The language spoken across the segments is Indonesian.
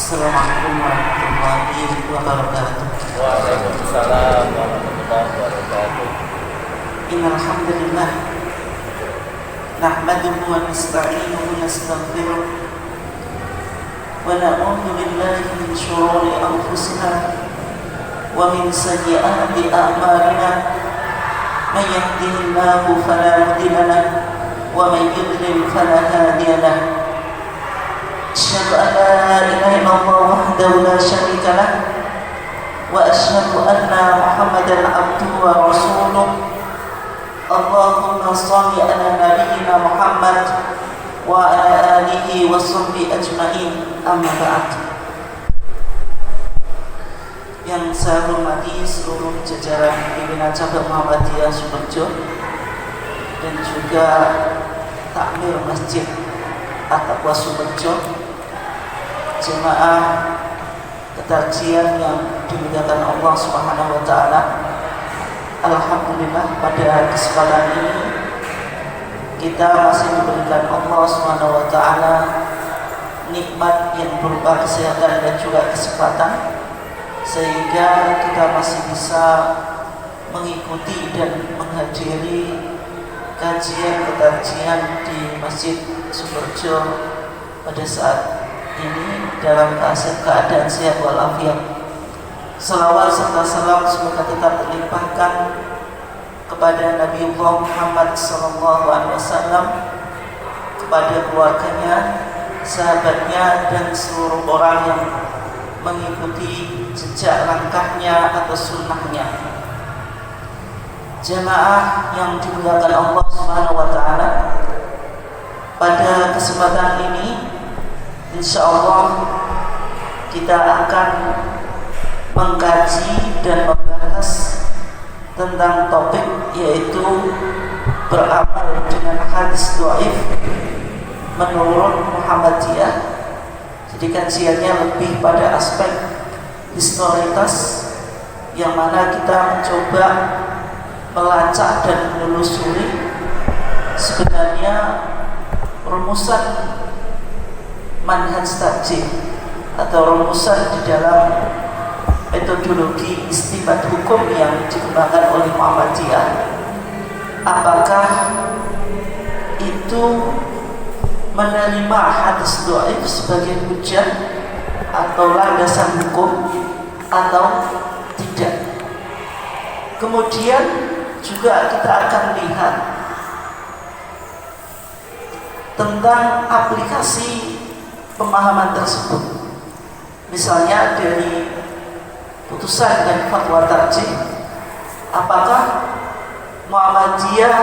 Assalamualaikum warahmatullahi wabarakatuh. Waalaikumsalam warahmatullahi wabarakatuh. Innal hamdalillah nahmaduhu wa nasta'inuhu wa nastaghfiruh wa na'udzu billahi min shururi anfusina wa min sayyiati a'malina. May yahdihillahu fala mudilla lahu wa may yudlil fala hadiya lahu. Asyhadu an la ilaha illallah wahdahu la syarika lah wa asyhadu anna Muhammadan abduhu wa rasuluh. Allahumma shalli ala nabiyyina Muhammad wa ala alihi wa sahbihi ajmain. Amma ba'd. Yang saya hormati seluruh jajaran pimpinan cabang Muhammadiyah Sukoharjo dan juga takmir Masjid At-Taqwa Sukoharjo, jemaah ketarjian yang dimuliakan Allah Subhanahu wa taala. Alhamdulillah pada kesempatan ini kita masih diberikan Allah Subhanahu wa taala nikmat yang berupa kesehatan dan juga kesempatan, sehingga kita masih bisa mengikuti dan menghadiri kajian ketarjian di Masjid Sukoharjo pada saat ini dalam keadaan sehat walafiat. Salawat serta salam semoga tetap terlimpahkan kepada Nabiullah Muhammad SAW, kepada keluarganya, sahabatnya, dan seluruh orang yang mengikuti jejak langkahnya atau sunnahnya. Jemaah yang dimuliakan Allah Subhanahu wa taala, pada kesempatan ini insyaallah kita akan mengkaji dan membahas tentang topik yaitu beramal dengan hadis dhaif menurut Muhammadiyah. Jadi kajiannya lebih pada aspek historitas, yang mana kita mencoba melacak dan menelusuri sebenarnya rumusan manhaj tarjih atau rumusan di dalam metodologi istinbat hukum yang dikembangkan oleh Muhammadiyah. Apakah itu menerima hadis dhaif sebagai hujjah atau landasan hukum atau tidak? Kemudian juga kita akan lihat tentang aplikasi pemahaman tersebut. Misalnya dari putusan dan fatwa tarjih, apakah Muhammadiyah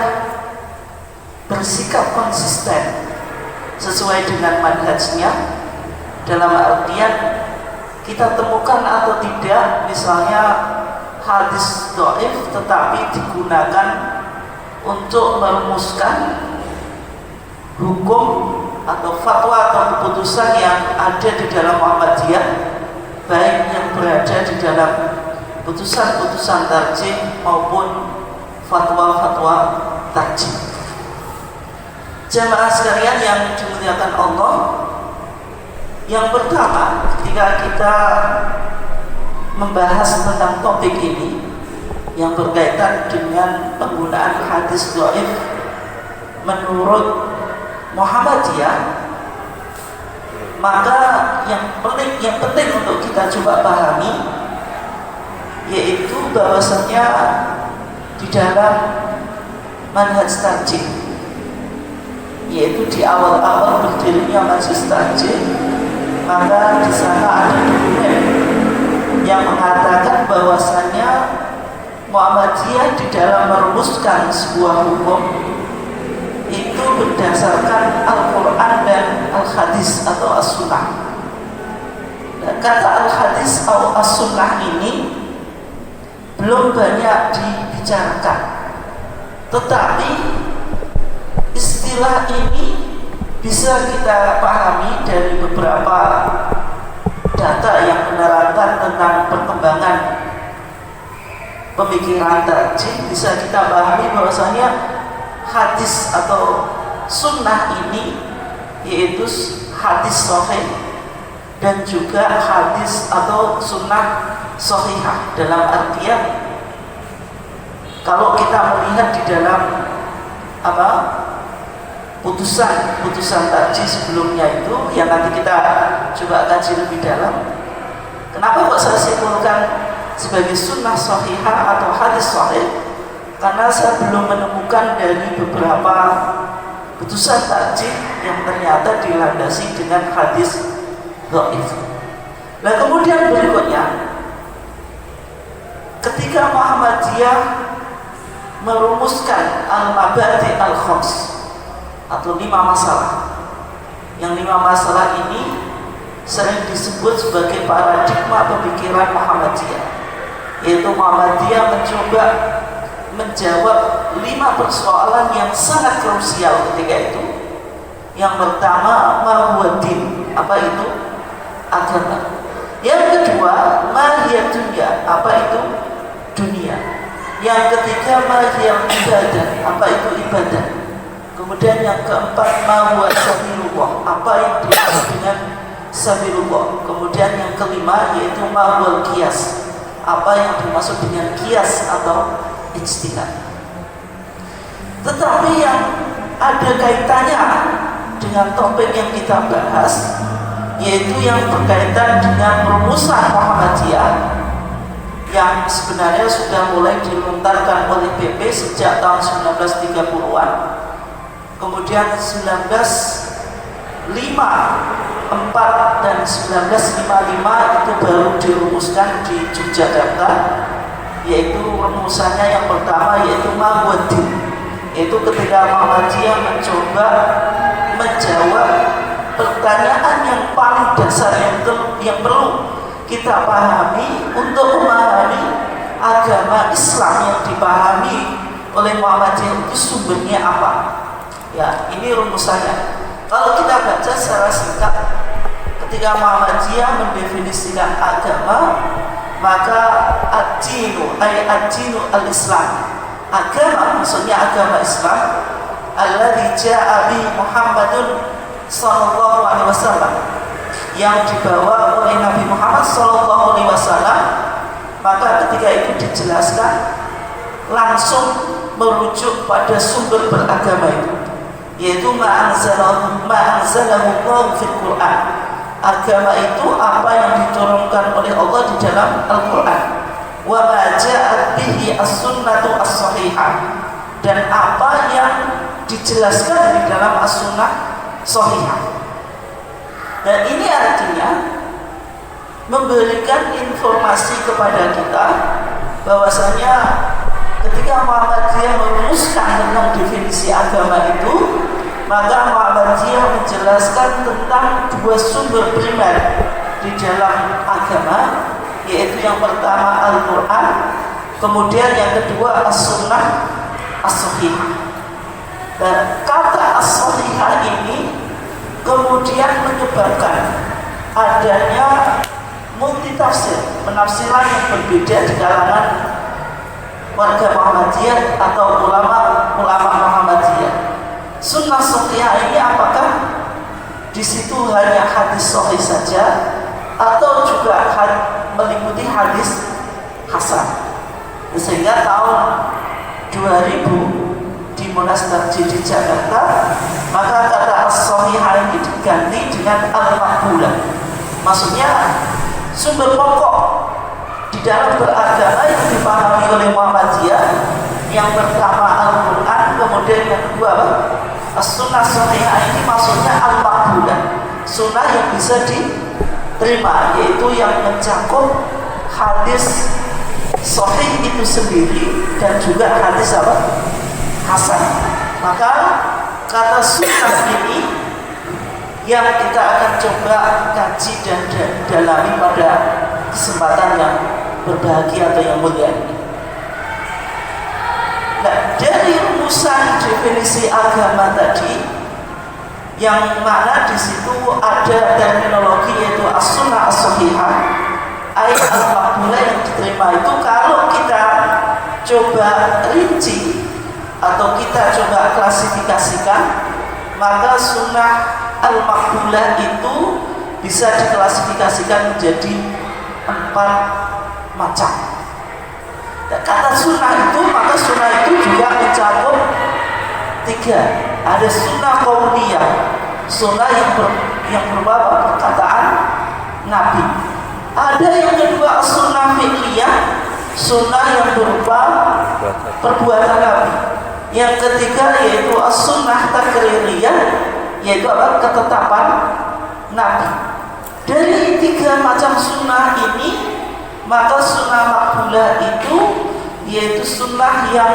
bersikap konsisten sesuai dengan manhajnya, dalam artian kita temukan atau tidak misalnya hadis dhaif tetapi digunakan untuk merumuskan hukum atau fatwa atau keputusan yang ada di dalam Muhammadiyah, baik yang berada di dalam putusan-putusan tarjih maupun fatwa-fatwa tarjih. Jamaah sekalian yang dimuliakan Allah, yang pertama ketika kita membahas tentang topik ini yang berkaitan dengan penggunaan hadis dhaif menurut Muhammadiyah, maka yang penting untuk kita coba pahami yaitu bahwasanya di dalam manhaj tarjih, yaitu di awal-awal berdirinya majelis tarjih, maka di sana ada dokumen yang mengatakan bahwasanya Muhammadiyah di dalam merumuskan sebuah hukum itu berdasarkan Al-Quran dan Al-Hadis atau As-Sunnah. Nah, kata Al-Hadis atau As-Sunnah ini belum banyak dibicarakan, tetapi istilah ini bisa kita pahami dari beberapa data yang menerangkan tentang perkembangan pemikiran tarjih. Bisa kita pahami bahwasanya hadis atau sunnah ini, yaitu hadis sahih, dan juga hadis atau sunnah sahihah. Dalam artian kalau kita melihat di dalam putusan tarjih sebelumnya itu yang nanti kita coba kaji lebih dalam, kenapa kok saya simpulkan sebagai sunnah sahihah atau hadis sahih? Karena saya belum menemukan dari beberapa putusan tarjih yang ternyata dilandasi dengan hadis dhaif. Nah, kemudian berikutnya, ketika Muhammadiyah merumuskan al-mabadi al-khams atau 5 masalah, yang 5 masalah ini sering disebut sebagai paradigma pemikiran Muhammadiyah, yaitu Muhammadiyah mencoba menjawab 5 persoalan yang sangat krusial ketika itu. Yang pertama, ma huwa din, apa itu agama. Yang kedua, ma hiya dunya, apa itu dunia. Yang ketiga, ma hiya ibadah, apa itu ibadah. Kemudian yang keempat, ma huwa sabilullah, apa yang dimaksud dengan sabilullah. Kemudian yang kelima yaitu ma huwa qiyas, apa yang dimaksud dengan qiyas atau ijtihad. Tetapi yang ada kaitannya dengan topik yang kita bahas, yaitu yang berkaitan dengan rumusan Muhammadiyah yang sebenarnya sudah mulai dilontarkan oleh PP sejak tahun 1930-an. Kemudian 1954 dan 1955 itu baru dirumuskan di Yogyakarta, yaitu rumusannya yang pertama yaitu ma huwa din, yaitu ketika Muhammadiyah mencoba menjawab pertanyaan yang paling dasar yang perlu kita pahami untuk memahami agama Islam yang dipahami oleh Muhammadiyah itu sumbernya apa. Ya, ini rumusannya. Kalau kita baca secara singkat, ketika Muhammadiyah mendefinisikan agama, maka ad-dinu al-Islam, agama maksudnya agama Islam, alladzi ja'a bi Muhammadun sallallahu alaihi wasallam, yang dibawa oleh Nabi Muhammad sallallahu alaihi wasallam. Maka ketika itu dijelaskan langsung merujuk pada sumber beragama itu, yaitu ma'anzalahu Allah fil Quran. Agama itu apa yang diturunkan oleh Allah di dalam Al-Quran. Wa ma ja'at bihi as-sunnatu as-sahihah, dan apa yang dijelaskan di dalam as-sunnah sahihah. Dan ini artinya memberikan informasi kepada kita bahwasanya ketika Muhammadiyah merumuskan tentang definisi agama itu, maka Muhammadiyah menjelaskan tentang 2 sumber primer di dalam agama, yaitu yang pertama Al-Quran, kemudian yang kedua as-sunnah as-sahihah. Dan kata as-sahihah ini kemudian menyebabkan adanya multitafsir, penafsiran yang berbeda di kalangan warga Muhammadiyah atau ulama Muhammadiyah. Sunnah sahihah ini apakah di situ hanya hadis sahih saja atau juga meliputi hadis hasan? Sehingga tahun 2000 di Monas Tarjih di Jakarta, maka kata as-sahihah ini diganti dengan al-maqbulah. Maksudnya sumber pokok di dalam beragama yang dipahami oleh Muhammadiyah, yang pertama Al-Quran, kemudian yang kedua as-sunnah sahihah ini maksudnya al-maqbulah, sunnah yang bisa diterima, yaitu yang mencakup hadis sahih itu sendiri dan juga hadis hasan. Maka kata sunnah ini yang kita akan coba kaji dan dalami pada kesempatan yang berbahagia atau yang mulia ini. Nah, dari rumusan definisi agama tadi, yang mana di situ ada terminologi yaitu as-sunnah as-sahihah, ayat al-maqbulah yang diterima itu, kalau kita coba rinci atau kita coba klasifikasikan, maka sunnah al-maqbulah itu bisa diklasifikasikan menjadi 4 macam. Dan kata sunnah itu, maka sunnah itu juga mencakup 3. Ada sunnah qauliyah, sunnah yang berupa perkataan Nabi. Ada yang kedua sunnah fi'liyah, sunnah yang berupa perbuatan Nabi. Yang ketiga yaitu sunnah takririyah, yaitu apa? Ketetapan Nabi. Dari 3 macam sunnah ini, maka sunnah makbulah itu yaitu sunnah yang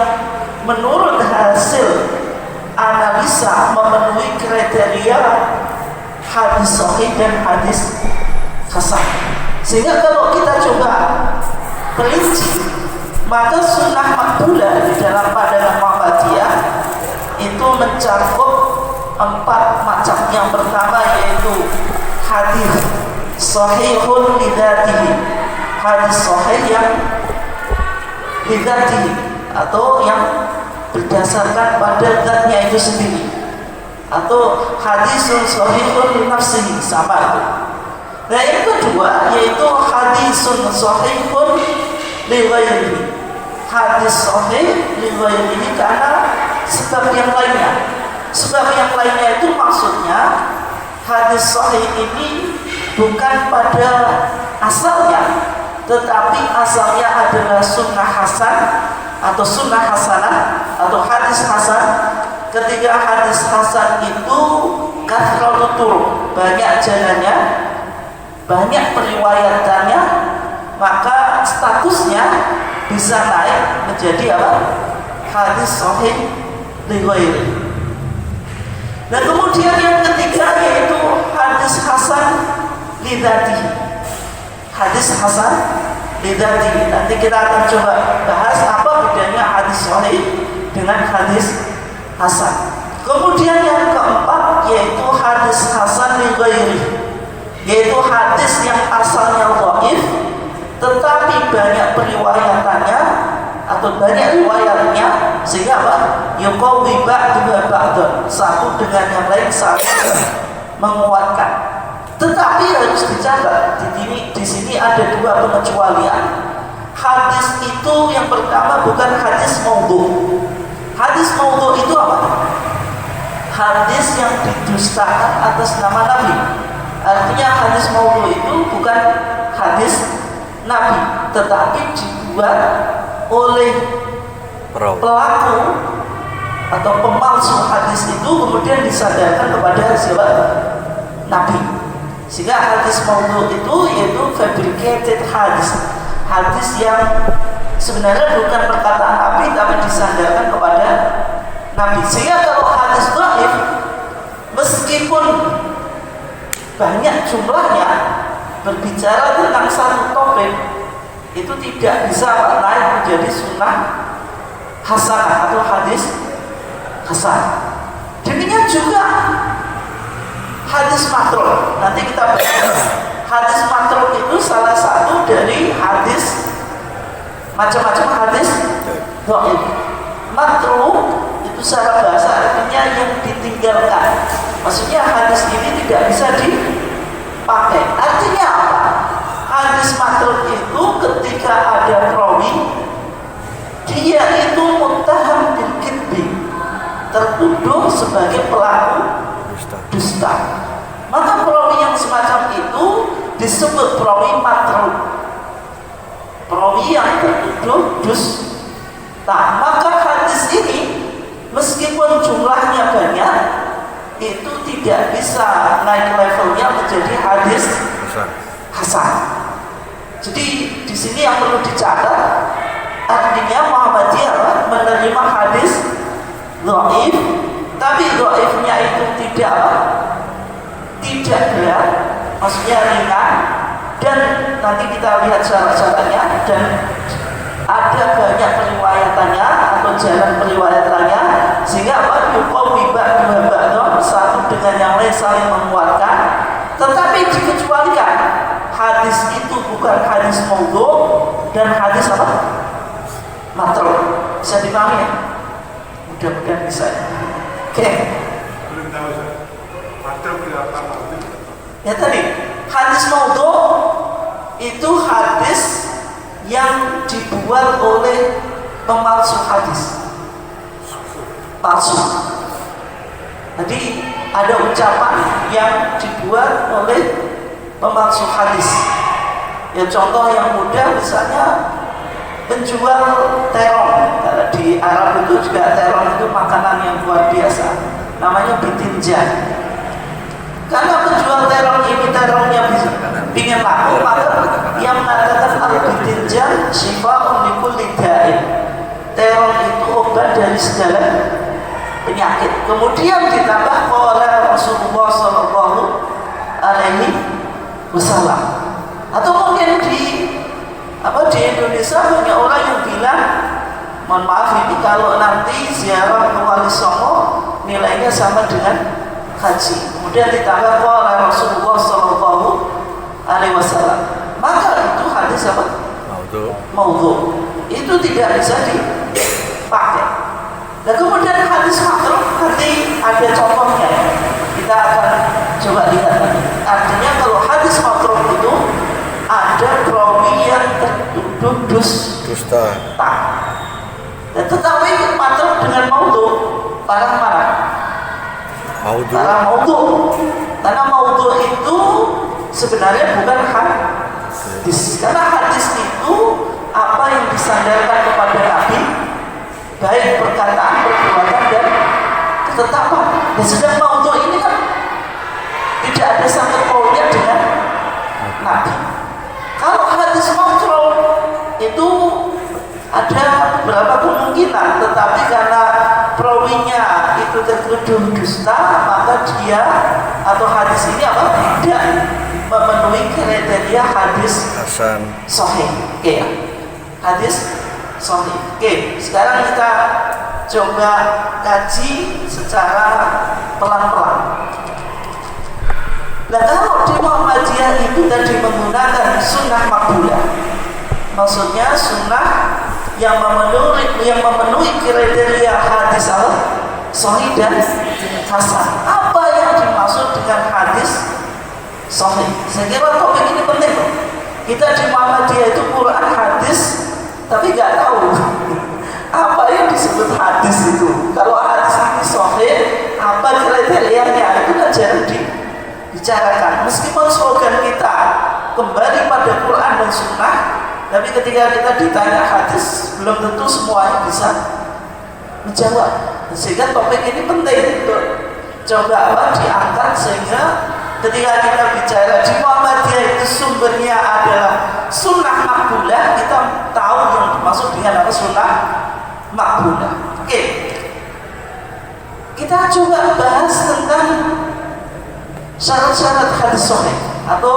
menurut hasil analisa memenuhi kriteria hadis sahih dan hadis hasan. Sehingga kalau kita coba perinci, maka sunnah makbulah di dalam pandangan Muhammadiyah itu mencakup 4 macam. Yang pertama yaitu hadis sahihun lidzatihi, hadis sahih yang lidzatihi atau yang berdasarkan pada zatnya itu sendiri, atau hadisun sahihun li nafsihi, sama itu. Nah yang kedua yaitu hadisun sahihun li ghairihi, hadis sahih li ghairihi karena sebab yang lainnya. Sebab yang lainnya itu maksudnya hadis sahih ini bukan pada asalnya, tetapi asalnya adalah sunnah hasan atau sunnah hasanah atau hadis hasan. Ketika hadis hasan itu kathratu turuq, banyak jalannya, banyak periwayatannya, maka statusnya bisa naik menjadi apa? Hadis sahih li ghairihi. Dan kemudian yang ketiga yaitu hadis hasan lidzatihi, hadis hasan lidzatihi. Nanti kita akan coba bahas apa bedanya hadis sahih dengan hadis hasan. Kemudian yang keempat yaitu hadis hasan li ghairihi, yaitu hadis yang asalnya dhaif tetapi banyak periwayatannya atau banyak riwayatnya, sehingga apa? Yuqawwi ba'duha ba'dan, satu dengan yang lain saling menguatkan. Tetapi harus dicatat di sini ada 2 pengecualian. Hadis itu yang pertama bukan hadis maudhu. Hadis maudhu itu apa? Hadis yang didustakan atas nama Nabi. Artinya hadis maudhu itu bukan hadis Nabi, tetapi dibuat oleh pelaku atau pemalsu hadis itu kemudian disandarkan kepada siapa? Nabi. Sehingga hadis maudhu itu yaitu fabricated hadis, hadis yang sebenarnya bukan perkataan Nabi tapi disandarkan kepada Nabi. Sehingga kalau hadis dhaif meskipun banyak jumlahnya berbicara tentang satu topik, itu tidak bisa naik menjadi sunnah hasanah atau hadis hasan. Demikian juga hadis matruk. Nanti kita bahas. Hadis matruk itu salah satu dari hadis, macam-macam hadis dhaif. Matruk itu secara bahasa artinya yang ditinggalkan. Maksudnya hadis ini tidak bisa dipakai. Artinya apa? Hadis matruk itu ketika ada perawi, dia itu muttaham bil kidbi, tertuduh sebagai pelaku dusta. Maka perawi yang semacam itu disebut perawi matruk, perawi yang tertuduh dusta. Maka hadis ini meskipun jumlahnya banyak, itu tidak bisa naik levelnya menjadi hadis hasan. Jadi di sini yang perlu dicatat, artinya Muhammadiyah menerima hadis dhaif, tapi dhaifnya itu tidak berat, maksudnya ringan, dan nanti kita lihat syarat-syaratnya, dan ada banyak periwayatannya atau jalan periwayatannya, sehingga apa? Yuqawwi ba'duha ba'dan, satu dengan yang lain saling menguatkan. Tetapi dikecualikan hadis itu bukan hadis maudhu dan hadis apa? Matruk. Bisa dipahami ya? Mudah-mudahan bisa. Oke. Belum tahu, Matruk itu apa? Ya tadi Hadis maudhu itu hadis yang dibuat oleh pemalsu hadis, palsu. Jadi ada ucapan yang dibuat oleh pemalsu hadis. Ya contoh yang mudah misalnya penjual terong. Kalau di Arab itu juga terong itu makanan yang luar biasa. Namanya bitinjan. Karena penjual terong ini terongnya ingin laku, maka ia mengatakan al-bitinjan syifa'un likulli da'in. Terong itu obat dari segala penyakit. Kemudian ditambah qala Rasulullah sallallahu alaihi wasallam. Atau mungkin di Indonesia banyak orang yang bilang, mohon maaf ini kalau nanti ziarah ke Wali Songo nilainya sama dengan haji. Kemudian ditambah qala Rasulullah sallallahu alaihi wasallam. Maka itu hadis apa? Maudhu. Itu tidak bisa dipakai. Nah kemudian hadis makruh nanti ada contohnya. Kita akan coba lihat lagi. Artinya kalau hadis makruh itu ada perawi yang tertuduh dusta. Dan tetapi makruh dengan maudhu barang mana? Barang maudhu. Karena maudhu itu sebenarnya bukan hadis. Karena hadis itu apa yang disandarkan kepada Nabi, baik perkataan, perbuatan dan ketetapan. Dan sedang maudhu ini kan tidak ada sangkut pautnya dengan Nabi. Kalau hadis makruh itu ada beberapa kemungkinan, tetapi karena perawinya itu tertuduh dusta, maka dia atau hadis ini apa? Tidak memenuhi kriteria hadis sahih. Oke ya. Hadis sahih. Oke, sekarang kita coba kaji secara pelan-pelan. Nah kalau di Muhammadiyah itu tadi menggunakan sunnah makbulah, maksudnya sunnah yang memenuhi kriteria hadis sahih dan hasan. Apa yang dimaksud dengan hadis sahih? Saya kira topik ini penting loh. Kita di Muhammadiyah itu Quran hadis, tapi nggak tahu apa yang disebut hadis itu. Kalau hadis ini sahih, apa kriterianya itu kan jarang dibicarakan. Meskipun slogan kita kembali pada Quran dan Sunnah, tapi ketika kita ditanya hadis, belum tentu semuanya bisa menjawab. Sehingga topik ini penting untuk coba diangkat, sehingga ketika kita bicara di Muhammadiyah itu sumbernya adalah sunnah makbulah, kita tahu yang dimaksud dengan apa sunnah makbulah. Oke, kita coba bahas tentang syarat-syarat hadis sahih atau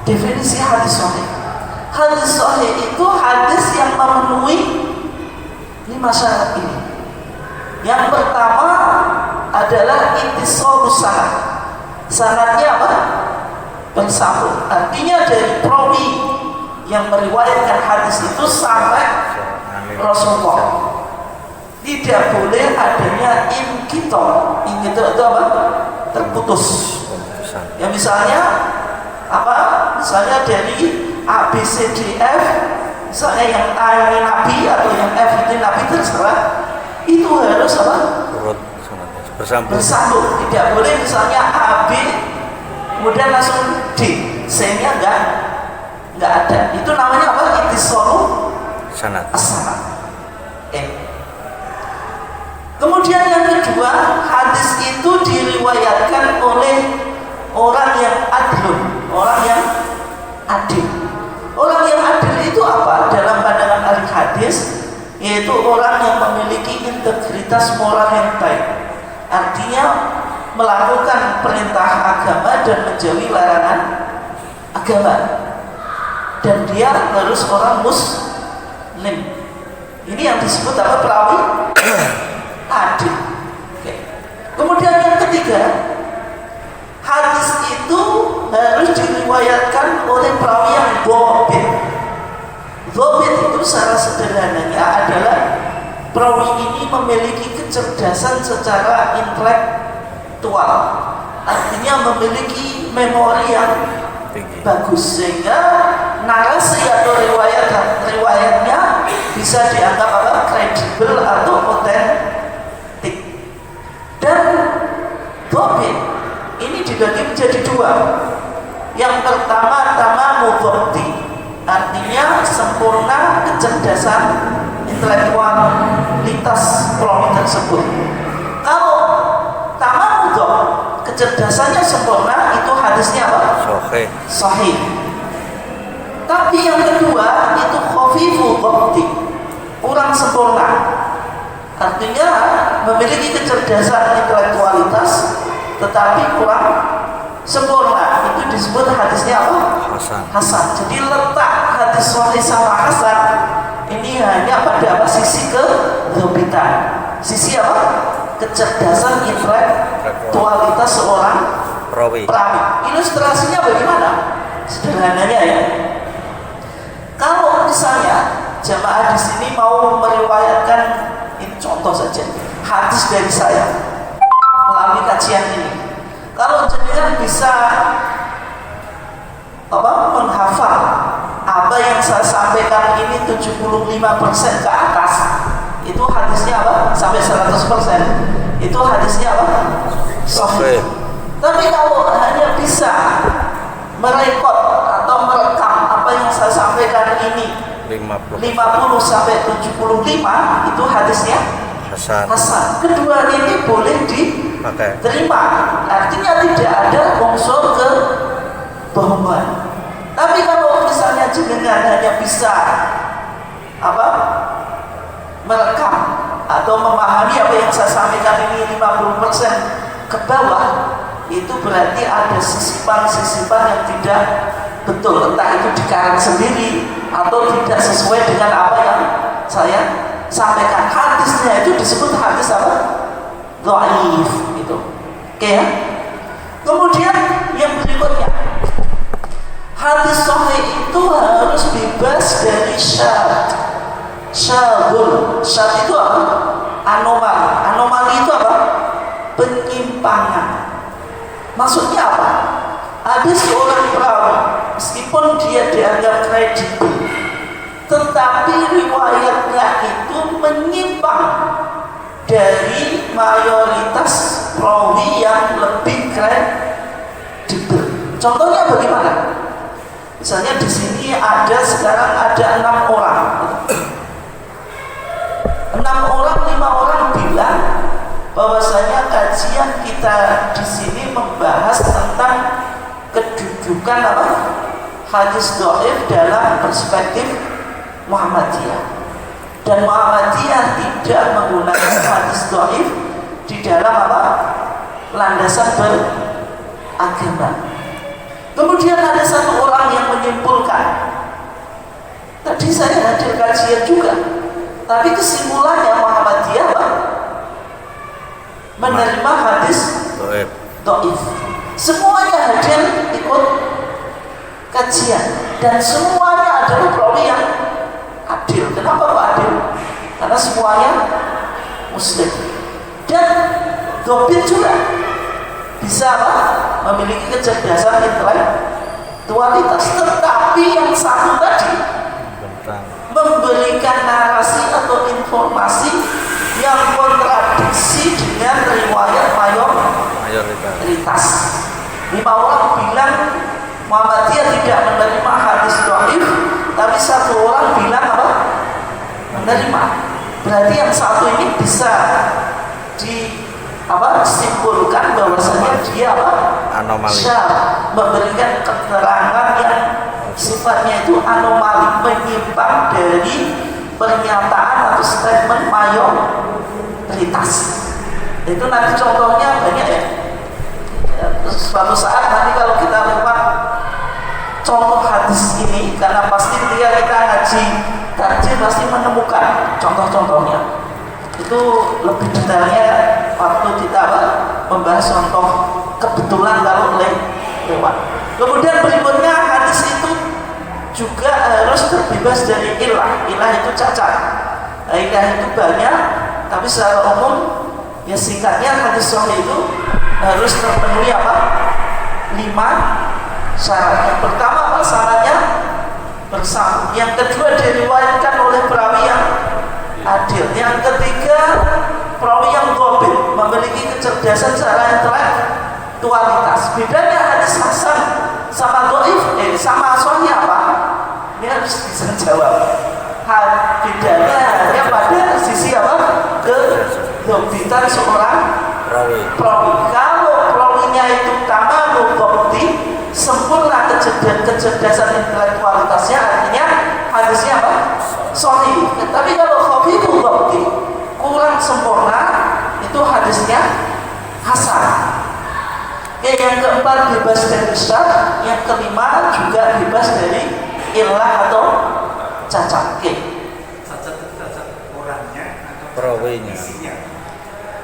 definisi hadis sahih. Hadis sahih itu hadis yang memenuhi 5 syarat ini. Yang pertama adalah ittisalus sanad. Sanadnya apa? Bersambung. Artinya dari perawi yang meriwayatkan hadis itu sampai Rasulullah. Tidak boleh adanya inqita'. Inqita' itu apa? Terputus. Ya misalnya apa? Misalnya dari A, B, C, D, F, misalnya yang A ini Nabi atau yang F itu Nabi, terserah. Itu harus apa? Bersambung. Tidak boleh misalnya A, B, kemudian langsung D, C-nya enggak ada. Itu namanya apa? Ittisalus sanad. Kemudian yang kedua, hadis itu diriwayatkan oleh orang yang adlun, orang yang adil. Orang yang adil itu apa? Dalam pandangan ahli hadis, yaitu orang yang memiliki integritas moral yang baik. Artinya melakukan perintah agama dan menjauhi larangan agama. Dan dia harus orang muslim. Ini yang disebut apa? Perawi adil. Oke. Kemudian yang ketiga, hadis itu harus diriwayatkan oleh perawi yang dhabit. Dhabit itu secara sederhananya adalah perawi ini memiliki kecerdasan secara intelektual. artinya memiliki memori yang tinggi. bagus, sehingga narasi atau riwayatnya bisa dianggap kredibel atau otentik. Dan dhabit ini dibagi menjadi dua. Yang pertama mudhabti, artinya sempurna kecerdasan intelektualitas perawi tersebut. Kalau tamamudhab, kecerdasannya sempurna, itu hadisnya apa? Sahih. Tapi yang kedua itu khafifu dhabti, kurang sempurna, artinya memiliki kecerdasan intelektualitas tetapi kurang sempurna, itu disebut hadisnya apa? Hasan. Jadi letak hadis sahih sama hasan ini hanya pada sisi kedhabitan, sisi kecerdasan intelektualitas seorang perawi. Ilustrasinya bagaimana? Sederhananya ya, kalau misalnya jamaah di sini mau meriwayatkan, ini contoh saja, hadis dari saya melalui kajian ini. Kalau jenengan bisa menghafal apa yang saya sampaikan ini 75% ke atas, itu hadisnya sampai 100%, itu hadisnya sahih. Tapi kalau hanya bisa merekod atau merekam apa yang saya sampaikan ini 50 sampai 75, itu hadisnya hasan. Kedua ini boleh diterima, artinya tidak ada unsur kebohongan. Tapi kalau misalnya jenengan hanya bisa merekam atau memahami apa yang saya sampaikan ini 50% ke bawah, itu berarti ada sisipan yang tidak betul, entah itu dikarang sendiri atau tidak sesuai dengan apa yang saya sampaikan. Hadisnya itu disebut hadis dhaif itu. Oke ya. Kemudian yang berikutnya, hadis sahih itu harus bebas dari syadz. Syadz itu apa? Anomali. Anomali itu apa? Penyimpangan. Maksudnya apa? Ada seorang perawi, meskipun dia dianggap kredibel, tetapi riwayatnya itu menyimpang dari mayoritas perawi yang lebih kredibel. Contohnya bagaimana? Misalnya di sini sekarang ada 6 orang. 6 orang, 5 orang bilang bahwasanya kajian kita di sini membahas tentang kedudukan hadis dhaif dalam perspektif Muhammadiyah, dan Muhammadiyah tidak menggunakan hadis dhaif di dalam landasan beragama. Kemudian ada satu orang yang menyimpulkan, tadi saya hadir kajian juga, tapi kesimpulannya Muhammadiyah menerima hadis dhaif. Semuanya hadir ikut kajian dan semuanya adalah perawi yang adil. Kenapa Pak adil? Karena semuanya muslim dan dhabit juga bisa memiliki kecerdasan intelektualitas. Tetapi yang satu tadi memberikan narasi atau informasi yang kontradiksi dengan riwayat mayoritas. 5 orang bilang Muhammadiyah tidak menerima hadis dhaif, tapi 1 orang bilang menerima. Berarti yang satu ini bisa disimpulkan bahwasanya dia anomali, memberikan keterangan yang sifatnya itu anomali, menyimpang dari pernyataan atau statement mayoritas. Itu nanti contohnya banyak ya. Suatu saat nanti kalau kita lihat contoh hadis ini, karena pasti ketika kita ngaji kajian pasti menemukan contoh-contohnya. Itu lebih detailnya waktu kita membahas contoh kebetulan kalau lewat. Kemudian berikutnya hadis itu juga harus terbebas dari ilah. Ilah itu cacat. Ilah itu banyak, tapi secara umum ya singkatnya hadis sahih itu harus terpenuhi apa? 5 syarat. Yang pertama apa syaratnya? Bersambung. Yang kedua diriwayatkan oleh perawi yang adil. Yang ketiga perawi yang ghabit, memiliki kecerdasan secara intelektualitas. Bedanya hadis hasan sama dhaif, sama sahih apa? Ini harus bisa jawab. Bedanya hanya pada sisi apa? Keghabitan seorang perawi. Kalau perawinya itu tamamul ghabti, sempurna kecerdasan intelektualitasnya, artinya hadisnya apa? Sahih. Tapi kalau khafiful ghabti, kurang sempurna, itu hadisnya hasan. Yang keempat bebas dari syadz, yang kelima juga bebas dari illah atau cacat. Cacat orangnya atau perawinya. isinya?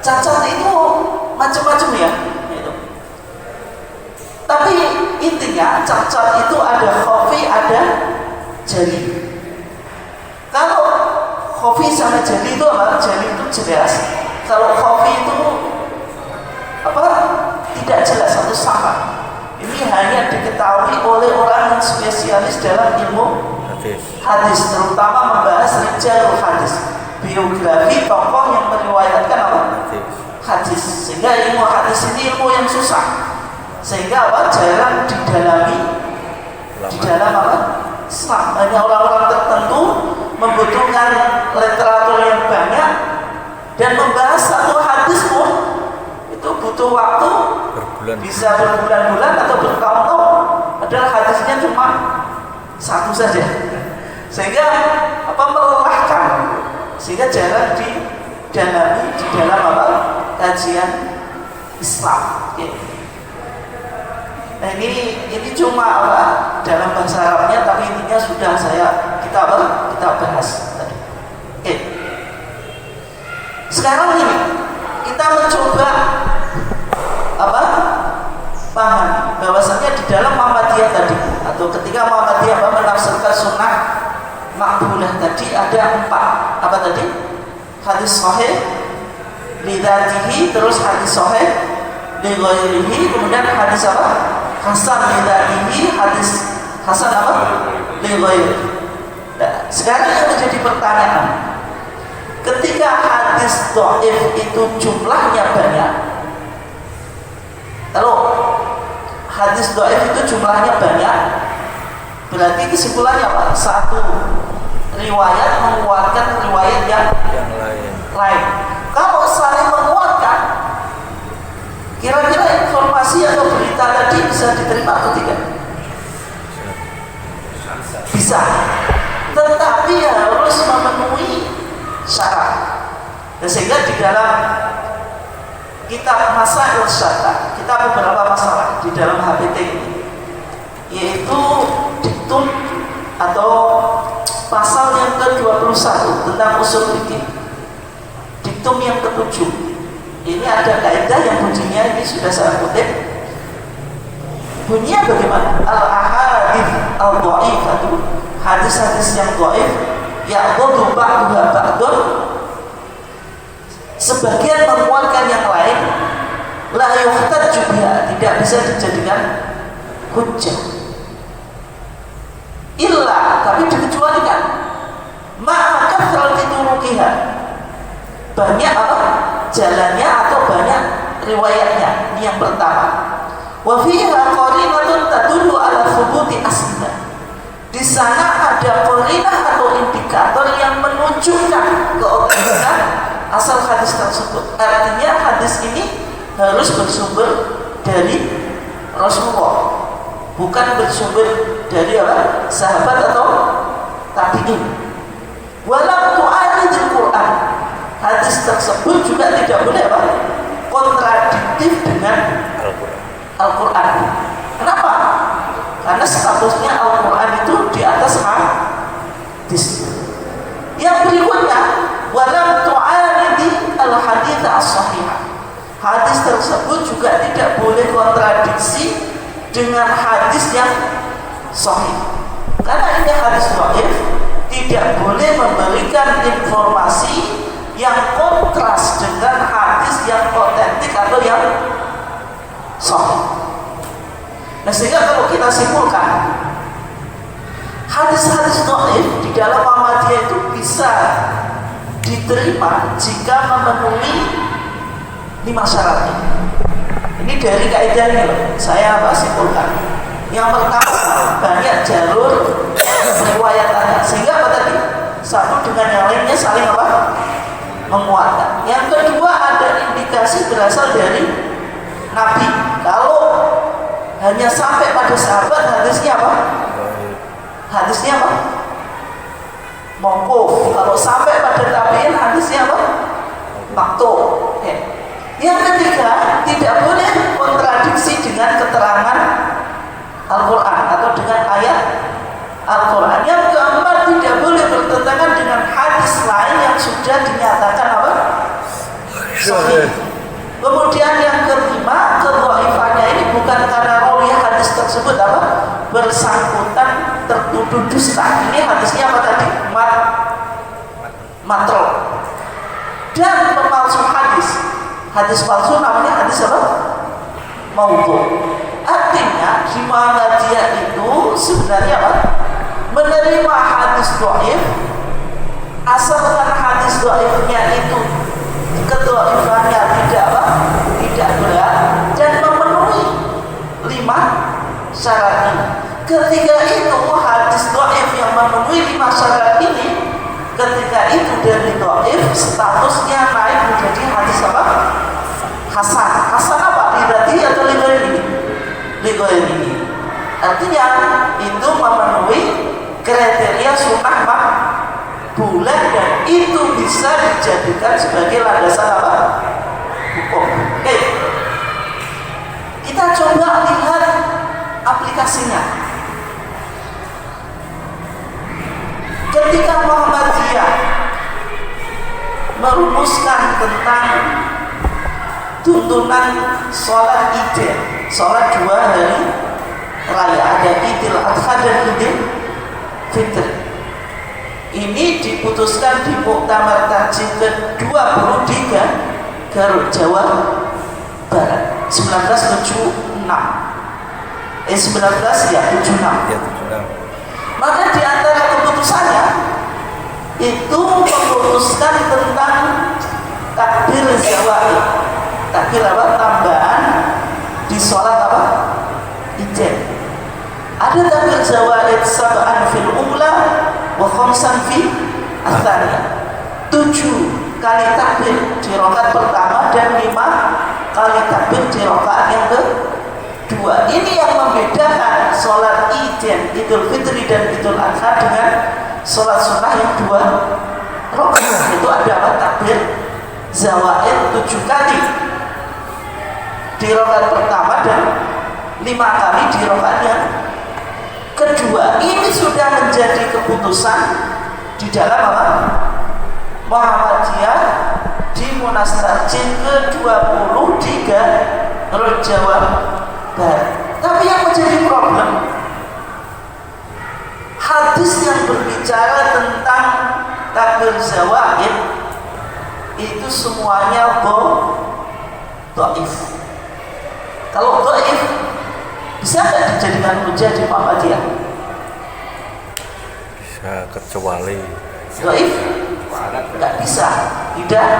Cacat itu macam-macam ya. Tapi intinya cacat itu ada khafi, ada jali. Kalau khafi sama jali itu apa? Jali itu jelas. Kalau khafi itu apa? Tidak jelas atau sama. Ini hanya diketahui oleh orang yang spesialis dalam ilmu hadis, terutama membahas rijalul hadis, biografi tokoh yang meriwayatkan apa? Hadis. Sehingga ilmu hadis ini ilmu yang susah. Sehingga apa? Jarang didalami di dalam apa? Islam. Hanya orang-orang tertentu membutuhkan literatur yang banyak, dan membahas satu hadis pun itu butuh waktu bisa berbulan-bulan atau bertahun-tahun, padahal hadisnya cuma satu saja, sehingga apa? Melelahkan, sehingga jarang didalami di dalam apa? Kajian Islam. Nah ini cuma apa? Dalam bahasa Arabnya, tapi intinya sudah kita bahas tadi. Sekarang ini kita mencoba apa? Paham bahwasanya di dalam Muhammadiyah tadi, atau ketika Muhammadiyah menafsirkan sunnah maqbulah tadi, ada 4 apa tadi? Hadis sahih li dzatihi, terus hadis sahih li ghairihi, kemudian hadis apa? Hasan li dzatihi, hadis hasan apa? Li ghairihi. Nah, sekarang yang menjadi pertanyaan, ketika hadis dhaif itu jumlahnya banyak, kalau hadis dhaif itu jumlahnya banyak, berarti kesimpulannya apa? Satu riwayat menguatkan riwayat yang lain. Kalau saling menguatkan, kira-kira informasi atau berita tadi bisa diterima atau tidak? Bisa. Tetapi harus memenuhi syarat. Dan sehingga di dalam kitab Masail Syatta, kita beberapa masalah di dalam HPT ini, yaitu diktum atau pasal yang ke-21 tentang usul fikih, diktum yang ke-7. Ini ada kaidah yang bunyinya, ini sudah saya kutip. Bunyinya bagaimana? Al-ahadits al-dhaifatu, hadis-hadis yang dhaif, ya'dhudu ba'duha ba'dun, sebagian menguatkan yang lain, la yuhtajju biha, tidak bisa dijadikan hujjah. Illa, tapi dikecualikan, ma'a kathrati turuqiha, banyak apa? Jalannya atau banyak riwayatnya. Ini yang pertama. Wa fiha qarinatun tadullu ala thubuti asliha. Di sana ada qarinah atau indikator yang menunjukkan keotentikan asal hadis tersebut. Artinya hadis ini harus bersumber dari Rasulullah, bukan bersumber dari apa? Sahabat atau tabi'in. Walau tu'aridil Quran, hadis tersebut juga tidak boleh apa? Kontradiktif dengan Al-Quran. Kenapa? Karena statusnya Al-Quran itu di atas hadis. Yang berikutnya, walam tu'aridi al-hadits as-sahihah. Hadis tersebut juga tidak boleh kontradiksi dengan hadis yang sahih. Karena ini hadis dhaif, tidak boleh memberikan informasi yang kontras dengan hadis yang otentik atau yang simpulkan, hadis-hadis dhaif di dalam Muhammadiyah itu bisa diterima jika memenuhi 5 syarat ini. Ini dari kaidah ini loh, saya simpulkan. Yang pertama, banyak jalur riwayatannya, sehingga apa tadi? Satu dengan yang lainnya saling apa? Menguatkan. Yang kedua, ada indikasi berasal dari Nabi. Kalau hanya sampai pada sahabat, hadisnya apa? Hadisnya apa? Mauquf. Kalau sampai pada tabi'in, hadisnya apa? Maqtu'. Yang ketiga, tidak boleh kontradiksi dengan keterangan Al-Quran atau dengan ayat Al-Quran. Yang keempat, tidak boleh bertentangan dengan hadis lain yang sudah dinyatakan apa? Sahih. Kemudian yang kelima, kedhaifannya ini bukan karena rawi hadis tersebut apa? Bersangkutan tertuduh dusta. Ini hadisnya apa tadi? Matro. Dan pemalsu hadis. Hadis palsu namanya hadis apa? Maudhu'. Artinya di Muhammadiyah itu sebenarnya apa? Menerima hadis dhaif asalkan hadis dhaifnya itu kedhaifannya tidak apa? Tidak berat dan memenuhi 5 syarat ini. Ketika itu hadis dhaif yang memenuhi 5 syarat ini, ketika itu dari dhaif statusnya naik menjadi hadis apa? Hasan. Hasan apa? Lidati atau lighairi? Lighairi. Artinya itu memenuhi kriteria sunnah maqbulah dan itu bisa dijadikan sebagai landasan apa? Hukum. Oke. Kita coba lihat aplikasinya. Ketika Muhammadiyah merumuskan tentang tuntunan sholat Id, sholat 2 hari raya, ada Idul Adha dan Idul Fitri. Ini diputuskan di Muktamar Tajik ke-20 di Garut, Jawa Barat, 1976. 19 ya 76. Maka di antara keputusannya itu memutuskan tentang takbir zawaid. Takbir apa? Tambahan di sholat apa? Id. Ada takbir zawaid sab'an fil ula wa khamsan fi ats-tsaniyah. 7 kali takbir di rakaat pertama dan 5 kali takbir di rakaat yang kedua. Ini yang membedakan sholat Id, Idul Fitri dan Idul Adha dengan sholat sunnah yang 2 rakaat. Itu ada apa? Takbir zawaid 7 kali di rakaat pertama dan 5 kali di rakaat yang kedua. Ini sudah menjadi keputusan di dalam apa? Muhammadiyah di Munas Tajik ke-20 di Garut, Jawa Barat. Tapi yang menjadi problem, hadis yang berbicara tentang takbir zawaid itu semuanya dhaif. Kalau dhaif, bisa nggak dijadikan hujah di Muhammadiyah? Bisa, kecuali dhaif? Nggak bisa, tidak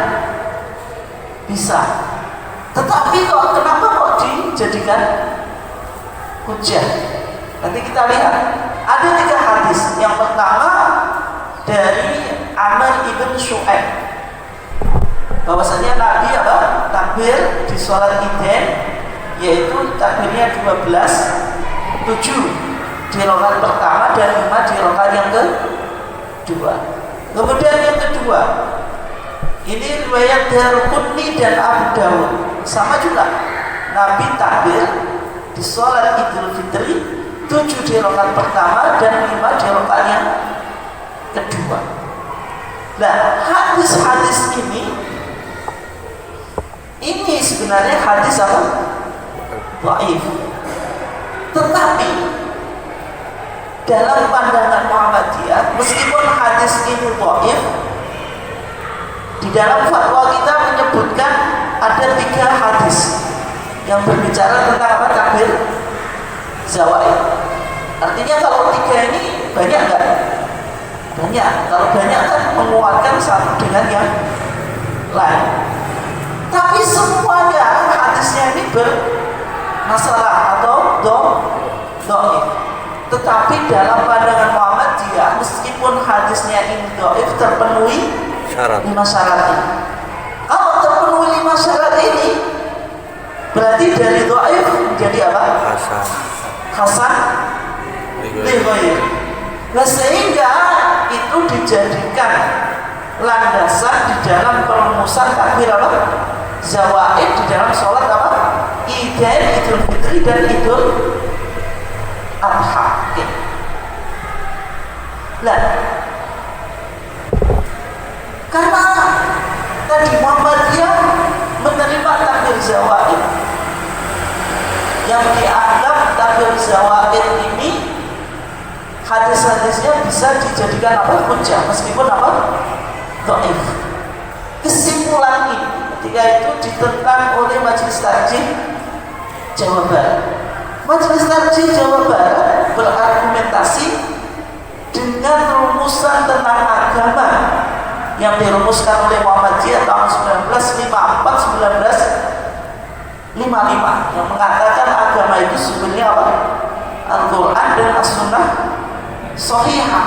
bisa. Tetapi kenapa kok dijadikan hujah? Nanti kita lihat. Ada 3 hadis. Yang pertama dari Amr ibn Shu'aib, bahwasanya Nabi apa? Takbir di sholat Id, yaitu takbirnya 12-7 di rakaat pertama dan 5 di rakaat yang kedua. Kemudian yang kedua, ini riwayat Daruqutni dan Abu Dawud, sama juga Nabi takbir di sholat Idul Fitri 7 di rakaat pertama dan 5 di rakaat yang kedua. Nah, hadis-hadis ini sebenarnya hadis apa? Dhaif. Tetapi dalam pandangan Muhammadiyah, meskipun hadis ini dhaif, di dalam fatwa kita menyebutkan ada 3 hadis yang berbicara tentang apa? Takbir zawaid. Artinya kalau 3 ini banyak nggak? Banyak. Kalau banyak kan menguatkan satu dengan yang lain. Tapi semuanya hadisnya ini bermasalah atau dhaif. Tetapi dalam pandangan Muhammadiyah, meskipun hadisnya ini dhaif, terpenuhi Syarat. 5 syarat ini. Kalau terpenuhi 5 syarat ini, berarti dari dhaif menjadi apa? Hasan li ghairi. Nah, sehingga itu dijadikan landasan di dalam perumusan takbir apa? Zawaid di dalam sholat apa? Idain, Idul Fitri dan Idul Adha. Nah, karena tadi Muhammadiyah menerima takbir zawaid, yang dianggap takbir zawaid ini hadis-hadisnya bisa dijadikan apa? Hujjah, meskipun apa? Dhaif. Kesimpulan ini ketika itu ditentang oleh Majelis Tarjih Jawa Barat. Majelis Tarjih Jawa Barat berargumentasi dengan rumusan tentang agama yang dirumuskan oleh Muhammadiyah tahun 1954-1955 yang mengatakan agama itu sebenarnya apa? Al-Quran dan As-Sunnah Shahihah.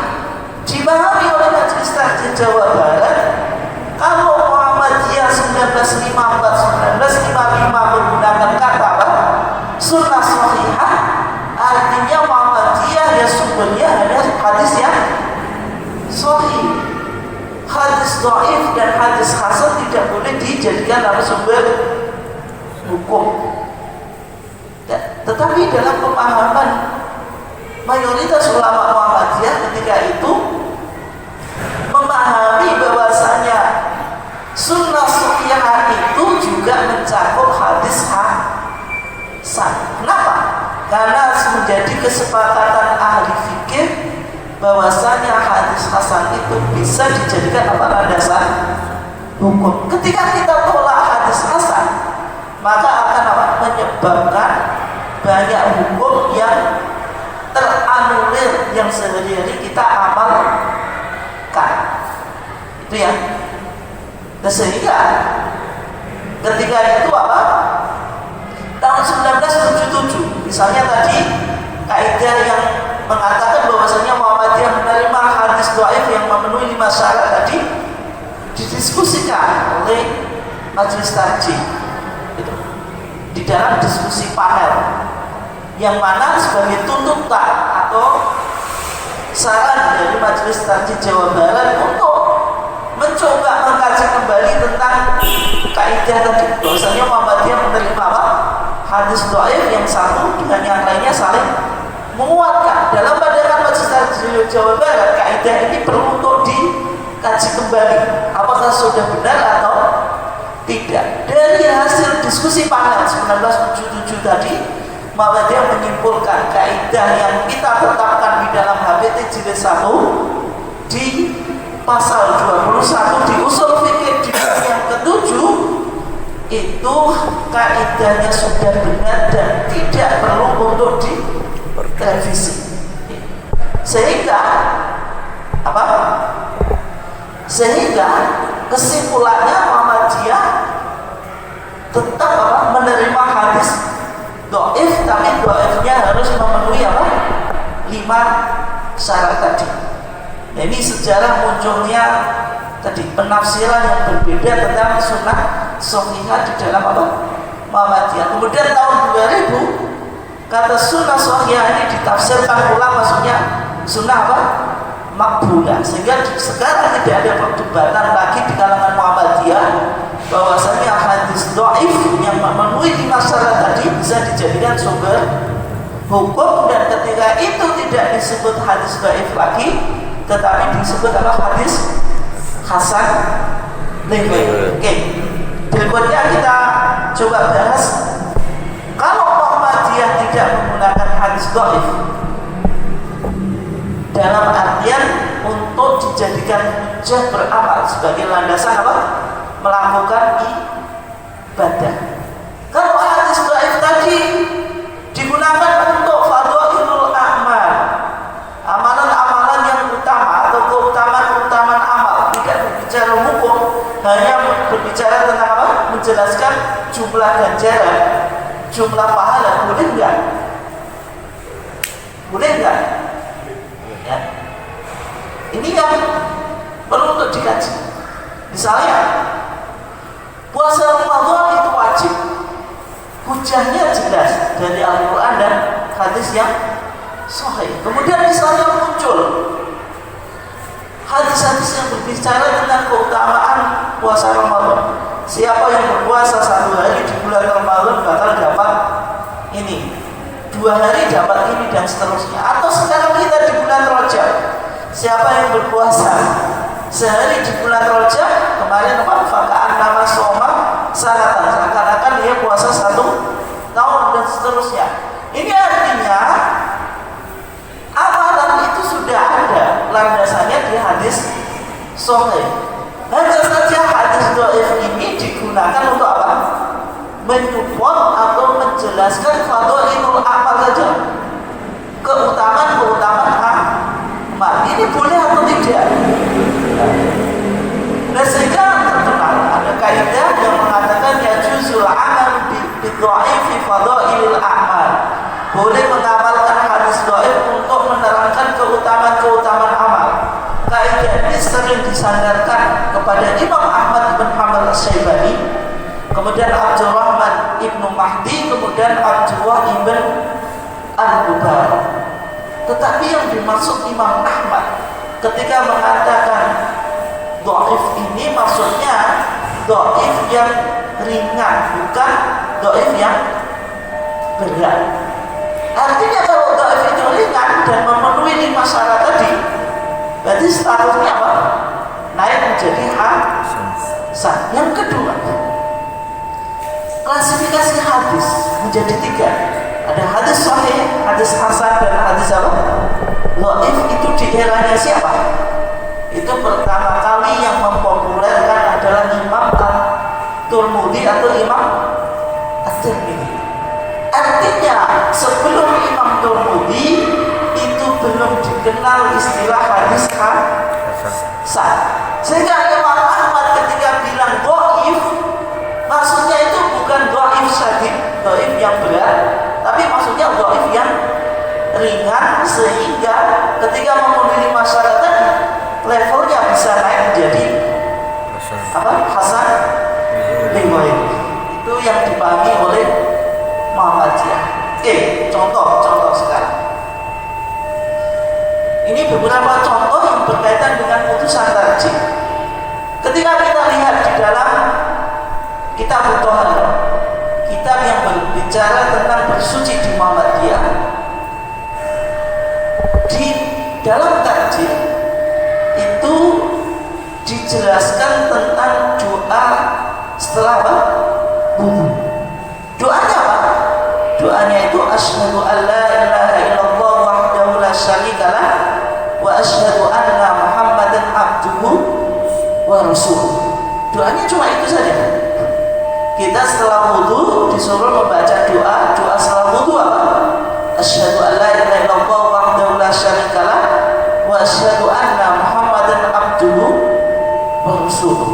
Dipahami oleh Majelis Tarjih Jawa Barat, kalau Muhammadiyah 1954-1955 menggunakan kata apa? Sunnah Shahihah, artinya Muhammadiyah ya sumbernya hanya hadis yang sahih. Hadis dhaif dan hadis hasan tidak boleh dijadikan dalam sumber hukum. Tetapi dalam pemahaman mayoritas ulama Muhammadiyah ketika itu memahami bahwasanya sunnah shahihah itu juga mencakup hadis hasan. Kenapa? Karena menjadi kesepakatan ahli fikih bahwasanya hadis hasan itu bisa dijadikan apa? Landasan hukum. Ketika kita tolak hadis hasan, maka akan apa? Menyebabkan banyak hukum yang teranulir yang sehari-hari kita amalkan. Itu ya. Dan sehingga ketika itu apa? Tahun 1977 misalnya tadi kaidah yang mengatakan bahwasanya Muhammadiyah menerima hadis dhaif yang memenuhi 5 syarat tadi didiskusikan oleh Majelis Tarjih di dalam diskusi panel, yang mana sebagai tuntutan atau saran dari Majelis Tarjih Jawa Barat untuk mencoba mengkaji kembali tentang kaidah tadi bahwasanya Muhammadiyah menerima apa? Hadis dhaif yang satu dengan yang lainnya saling menguatkan. Dalam pandangan Majelis Tarjih Jawa Barat, kaidah ini perlu untuk dikaji kembali apakah sudah benar atau tidak. Dari hasil diskusi panel 1977 tadi, Muhammadiyah menyimpulkan kaidah yang kita tetapkan di dalam HPT Jilid 1 di pasal 21 di usul fikih di yang ke-7 itu kaidahnya sudah benar dan tidak perlu untuk direvisi. Sehingga apa? Sehingga kesimpulannya Muhammadiyah tetap apa? Menerima hadis dhaif, tapi dhaifnya harus memenuhi apa? 5 syarat tadi. Nah, ini sejarah munculnya tadi penafsiran yang berbeda tentang sunnah shahihah di dalam apa? Muhammadiyah. Kemudian tahun 2000 kata sunnah shahihah ini ditafsirkan pula, maksudnya sunnah apa? Makbulah. Sehingga sekarang tidak ada perdebatan lagi di kalangan Muhammadiyah bahwasanya hadis dhaif yang memenuhi 5 syarat tadi bisa dijadikan sumber hukum, dan ketika itu tidak disebut hadis dhaif lagi, tetapi disebut apa? Hadis hasan li ghairi. Oke. Berikutnya kita coba bahas, kalau Muhammadiyah tidak menggunakan hadis dhaif dalam artian untuk dijadikan hujjah beramal sebagai landasan apa? Melakukan ibadah. Kalau hadis dhaif tadi digunakan untuk fadhailul a'mal, menjelaskan jumlah ganjaran, jumlah pahala, boleh enggak? Boleh enggak? Ya. Ini yang perlu untuk dikaji. Misalnya puasa Ramadan itu wajib, hujahnya jelas dari Al-Quran dan hadis yang sahih. Kemudian misalnya muncul hadis-hadis yang berbicara tentang keutamaan puasa Ramadan. Siapa yang berpuasa 1 hari di bulan Ramadan bakal dapat ini, 2 hari dapat ini, dan seterusnya. Atau sekarang kita di bulan Rajab, siapa yang berpuasa sehari di bulan Rajab, kemarin fakaan nama soma saratan, seakan-akan dia puasa 1 tahun, dan seterusnya. Ini artinya amalan itu sudah ada landasannya di hadis sahih. Hanya saja hadis dhaif ini digunakan untuk apa? Menyupport atau menjelaskan fadhailul amal saja, keutamaan amal. Ini boleh atau tidak? Nah, sehingga terkenal ada kaidah yang mengatakan yajuzul amal bidhaifi fadhailil amal. Boleh mengamalkan hadis dhaif untuk menerangkan keutamaan amal. Kaidah ini sering disandarkan kepada Imam Ahmad bin Hanbal Asy-Syaibani, kemudian Abdurrahman ibnu Mahdi, kemudian Abdullah ibn Al-Mubarak. Tetapi yang dimaksud Imam Ahmad ketika mengatakan dhaif ini, maksudnya dhaif yang ringan, bukan dhaif yang berat. Artinya kalau dhaif itu ringan dan memenuhi 5 syarat tadi, berarti statusnya apa? Naik menjadi hasan. Yang kedua, klasifikasi hadis menjadi 3. Ada hadis sahih, hadis hasan, dan hadis apa? Dhaif. Itu di eranya siapa? Itu pertama kali yang mempopulerkan adalah Imam At-Tirmidzi atau Imam At-Tirmidzi. Artinya sebelum Imam Tirmidzi itu belum dikenal istilah hadis hasan. Sehingga Imam Ahmad ketika bilang dhaif, maksudnya itu bukan dhaif syadid, dhaif yang berat, tapi maksudnya dhaif yang ringan, sehingga ketika memenuhi masyarakat tadi, levelnya bisa naik menjadi apa? Hasan riwayat. Itu yang dipahami oleh Muhammadiyah. Oke, contoh sekarang. Ini beberapa contoh yang berkaitan dengan putusan tarjih. Ketika kita lihat di dalam kitab Thaharat, kitab yang berbicara tentang bersuci di Muhammadiyah, di dalam tarjih itu dijelaskan tentang doa setelah apa? Wudu. Doanya apa? Doanya itu asyhadu an la ilaha illallah wahdahu la syarikalah wa asyhadu anna Muhammadan abduhu wa rasuluh. Doanya cuma itu saja. Kita setelah wudu disuruh membaca doa setelah wudu apa? Asyhadu an la ilaha illallah wahdahu la syarikalah wa asyhadu anna Muhammadan abduhu wa rasuluh.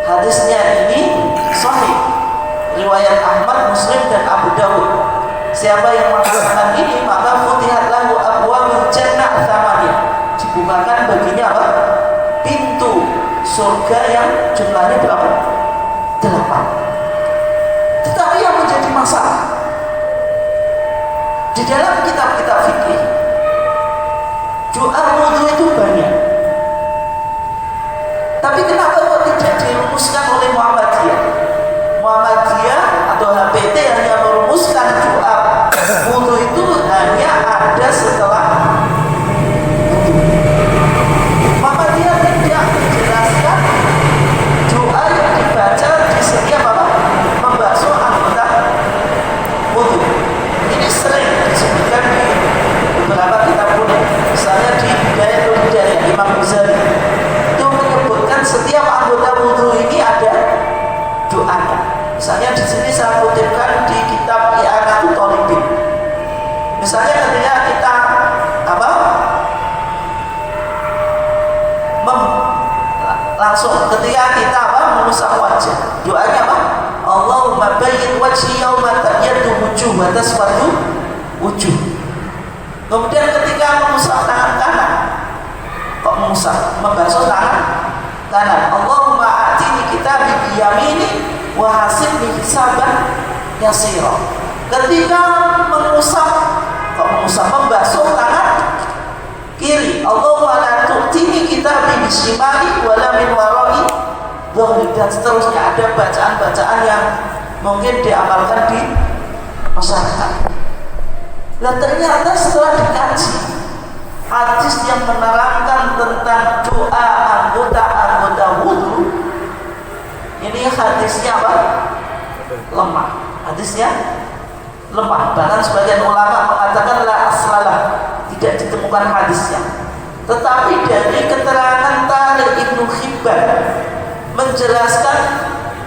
Hadisnya ini sahih, riwayat Ahmad, Muslim, dan Abu Dawud. Siapa yang mengatakan ini, maka futihat lahu abwabul jannah tsamaniyah, dibukakan baginya apa? Pintu surga yang jumlahnya berapa? 8. Tetapi yang menjadi masalah di dalam kitab-kitab fikih, doa wudu itu banyak. Tapi kenapa kok tidak dirumuskan oleh Muhammadiyah? Muhammadiyah atau HPT hanya merumuskan doa wudu itu hanya ada setelah wudu. Muhammadiyah tidak menjelaskan doa yang dibaca di setiap apa? Membasuh anggota wudu. Ini sering disebutkan di beberapa kitab kuning. Misalnya di Bidayatul Hidayah Imam Ghazali itu menyebutkan setiap anggota wudu ini ada doanya. Misalnya di sini saya kutipkan di kitab I'anatul Talibin. Misalnya ketika kita apa? Langsung ketika kita apa? Mengusap wajah. Doanya apa? wa hasibni hisaban yasira. Ketika membasuh tangan kiri, Allahumma la tu'tini kitabi bisimali wala min warai dhahri, dan seterusnya. Ada bacaan-bacaan yang mungkin diamalkan di masyarakat. Dan ternyata setelah dikaji hadis yang menerangkan tentang doa anggota wudu, ini hadisnya apa? Lemah. Hadisnya lemah. Bahkan sebagian ulama mengatakan la aslalah, tidak ditemukan hadisnya. Tetapi dari keterangan Tariq Ibnu Hibban menjelaskan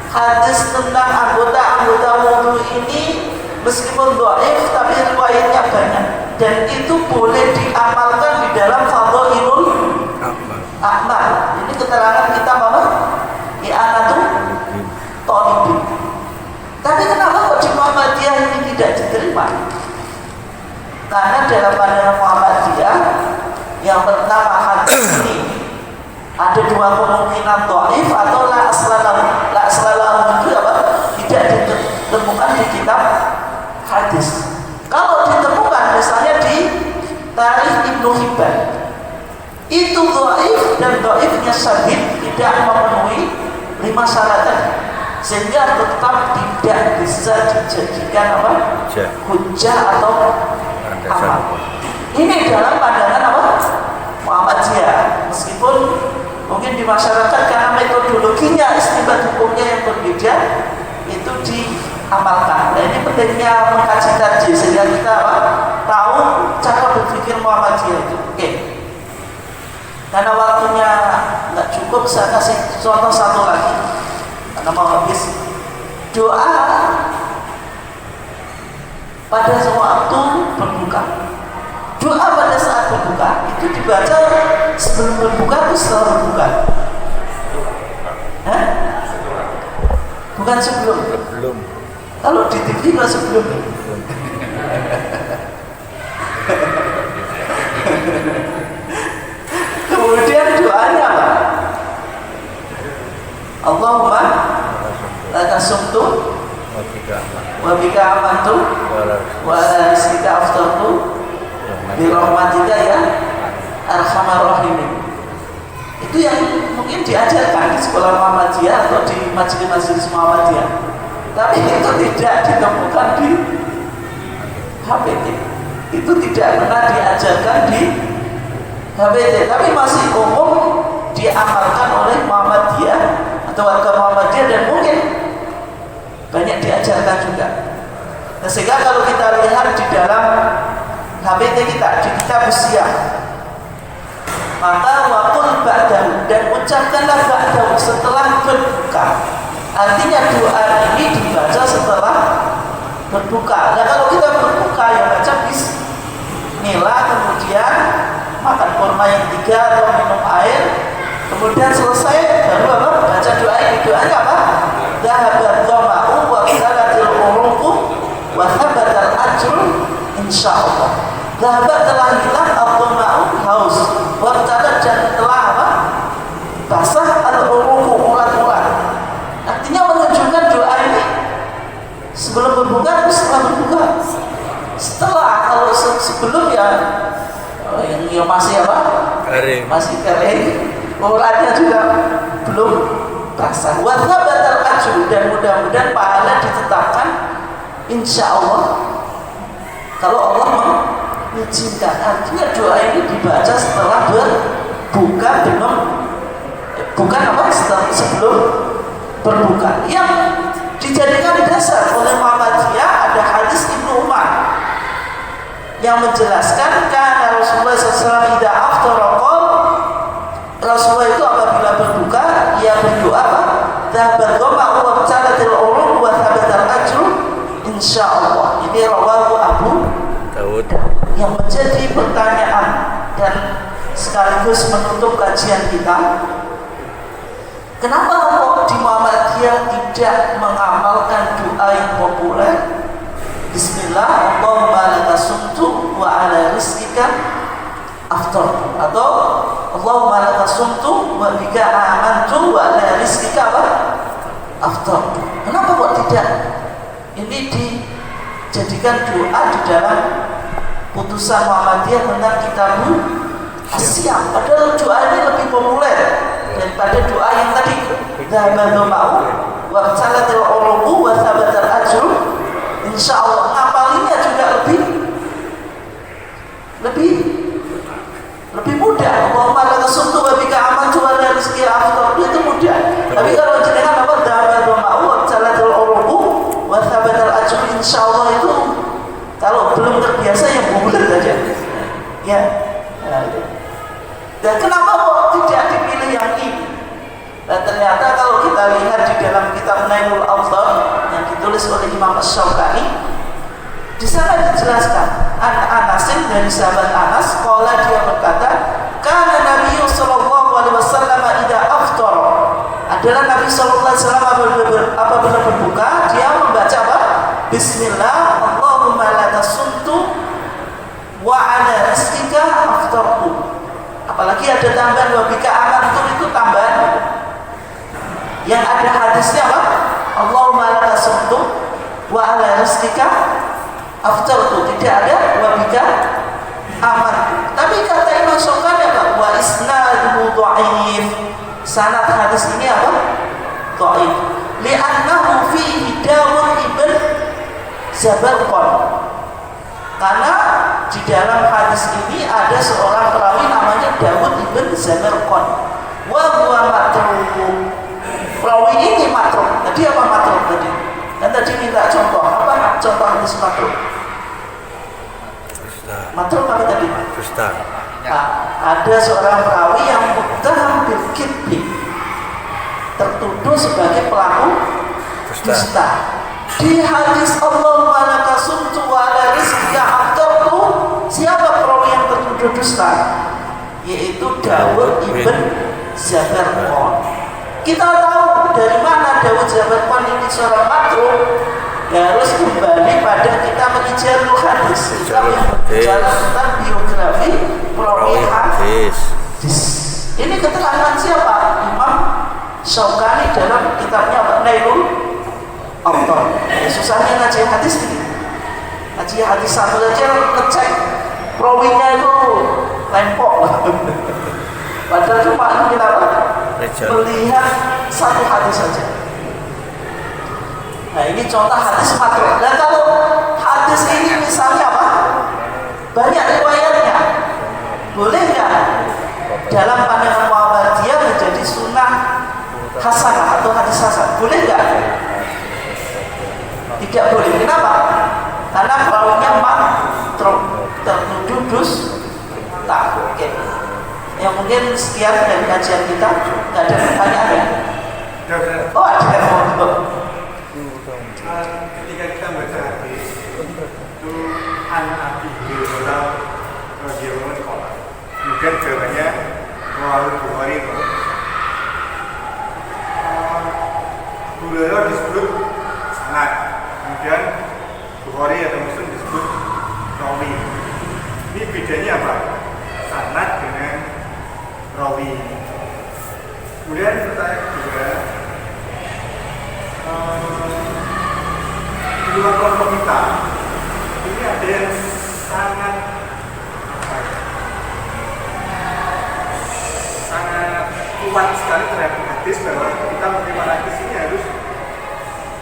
hadis tentang anggota wudu ini meskipun dhaif tapi riwayatnya banyak, dan itu boleh diamalkan di dalam fadhailul a'mal. Ini keterangan kita apa? I'anatul Thalibin. Tapi kenapa kok di Muhammadiyah ini tidak diterima? Karena dalam pandangan Muhammadiyah, yang pertama hadis ini ada dua kemungkinan, dhaif atau la aslalahu itu apa? Tidak ditemukan di kitab hadis. Kalau ditemukan misalnya di Tarikh Ibnu Hibban, itu dhaif, dan dhaifnya syadid, tidak memenuhi 5 syarat tadi, sehingga tetap tidak bisa dijadikan apa? Hujjah atau amal. Ini dalam pandangan apa? Muhammadiyah. Meskipun mungkin di masyarakat karena metodologinya, istinbat hukumnya yang berbeda, itu diamalkan. Nah, ini pentingnya mengkaji tarjih sehingga kita apa? Tahu cara berpikir Muhammadiyah itu. Oke. Karena waktunya nggak cukup, saya kasih contoh satu lagi karena mau habis. Doa pada waktu berbuka, doa pada saat berbuka itu dibaca sebelum berbuka atau setelah berbuka? Hah? Bukan sebelum. Kalau di TV nggak sebelum. Kemudian doanya apa? Allahumma laka sumtu wa bika amantu wa ala rizqika aftartu bi rahmatika ya arhamar rahimin. Itu yang mungkin diajarkan di sekolah Muhammadiyah atau di majelis-majelis Muhammadiyah, tapi itu tidak ditemukan di HPT. Itu tidak pernah diajarkan di HPT, tapi masih umum diamalkan oleh Muhammadiyah atau warga Muhammadiyah, dan mungkin banyak diajarkan juga. Nah, sehingga kalau kita lihat di dalam HPT kita, di kitab Siyam, maka waqul ba'dahu, dan ucapkanlah ba'dahu setelah berbuka. Artinya doa ini dibaca setelah berbuka. Nah, kalau kita berbuka ya baca bismillah, kemudian makan kurma yang 3 atau minum air, kemudian selesai baru apa? Baca doa ini. Doanya apa? Dhahabat dhama'u wa qalatil uruqu wa thabatal ajru insyaallah. Dhahabat telah hilang ad-dhama'u, haus, wa qalatil, dan telah apa? Basah al-uruqu, urat-urat. Artinya menunjukkan doa ini sebelum berbuka atau setelah berbuka? Setelah. Kalau sebelum ya yang masih apa? Kering. Masih kering, uratnya juga belum basah. Wa thabatal ajru, dan mudah-mudahan pahala ditetapkan insyaallah kalau Allah mengizinkan. Artinya doa ini dibaca setelah berbuka, bukan apa? Sebelum berbuka. Yang dijadikan dasar oleh Muhammadiyah ada hadis Ibnu Umar yang menjelaskan karena Rasulullah SAW tidak aftara, Rasulullah itu apabila berbuka ia berdoa apa? Dhahabat dhama'u wa qalatil uruq wa thabatal ajru insyaallah. Ini rawahu Abu Dawud. Yang menjadi pertanyaan dan sekaligus menutup kajian kita, kenapa kok di Muhammadiyah tidak mengamalkan doa yang populer? Bismillah, Allahumma laka sumtu wa ala rizqika aftartu, atau Allahumma laka sumtu wa bika amantu wa ala rizqika aftar. Kenapa kok tidak? Ini dijadikan doa di dalam putusan Muhammadiyah tentang kitabul asyam. Padahal doa ini lebih populer daripada doa yang tadi. Dhahabadhu ma'u wa salatil urubu wa thabatal ajru. Insya Allah ngapalinya juga lebih mudah. Allahumma la tasuntu wa bika amantu wa la rizki aftar, itu mudah. Tapi kalau jenengan apa dhahabadhu ma'u wa salatil urubu wa thabatal ajru, insya Allah itu kalau belum terbiasa ya bulat aja. Ya. Dan kenapa kok tidak dipilih yang ini? Dan ternyata kalau kita lihat di dalam kitab Nailul Awtar yang ditulis oleh Imam Asy-Syaukani, di sana dijelaskan Anasin dari sahabat Anas, qala dia berkata, kana Nabi sallallahu alaihi wasallam idza aftara. Adalah Nabi sallallahu alaihi wasallam apabila berbuka, dia membaca apa? Bismillah, Allahumma la tasuntu wa ala rizqika aftartu. Apalagi ada tambahan wa bika amantu, itu tambahan. Yang ada hadisnya apa? Allahumma la tasuntu wa ala rizqika aftartu. Tidak ada wa bika amantu. Tapi kata Imam Syaukani apa? Wa isnaduhu dhaif. Sanad hadis ini apa? Dhaif. Li'annahu fihi Dawud ibn Zabarqan. Karena di dalam hadis ini ada seorang perawi namanya Dawud ibn Zabarqan. Wa huwa matruk. Perawi ini matruk. Tadi apa matruk tadi? Dan tadi minta contoh. Apa contoh hadis matruk? Matruk apa tadi? Nah, ada seorang perawi yang muttaham bil kidbi, tertuduh sebagai pelaku dusta. Di hadis Allahumma laka sumtu wa ala rizqika aftartu, siapa perawi yang tertuduh dusta? Yaitu Dawud ibn Zabarqan. Kita tahu dari mana Dawud Zabarqan ini seorang matruk. Ya, harus kembali pada kita mengijarul hadis. Kita bicara tentang biografi perawi hadis. Ini keterangan siapa? Imam Syaukani dalam kitabnya Nailul Awtar. Susahnya ngaji hadis ini. Ngaji hadis satu aja ngecek perawinya itu lempok. Padahal cuma kita melihat satu hadis saja. Nah, ini contoh hadis matruk. Dan kalau hadis ini misalnya apa? Banyak riwayatnya. Boleh nggak dalam pandangan Muhammadiyah menjadi sunnah hasanah atau hadis hasan? Boleh nggak? Tidak boleh. Kenapa? Karena perawinya matruk, tertuduh dusta. Oke. Yang mungkin sekian dari kajian kita. Nggak ada pertanyaan ya? Oh, ada. Ketika kita baca hadis itu Abi Hurairah radhiyallahu anhu, kemudian jawabannya Rawi Bukhari itu Hurairah disebut sanad, kemudian Bukhari atau Muslim disebut rawi. Ini bedanya apa? Sanad dengan rawi. Kemudian pertanyaan kedua, di luar kelompok kita ini ada yang sangat kuat sekali terhadap hadis, bahwa kita menerima hadis ini harus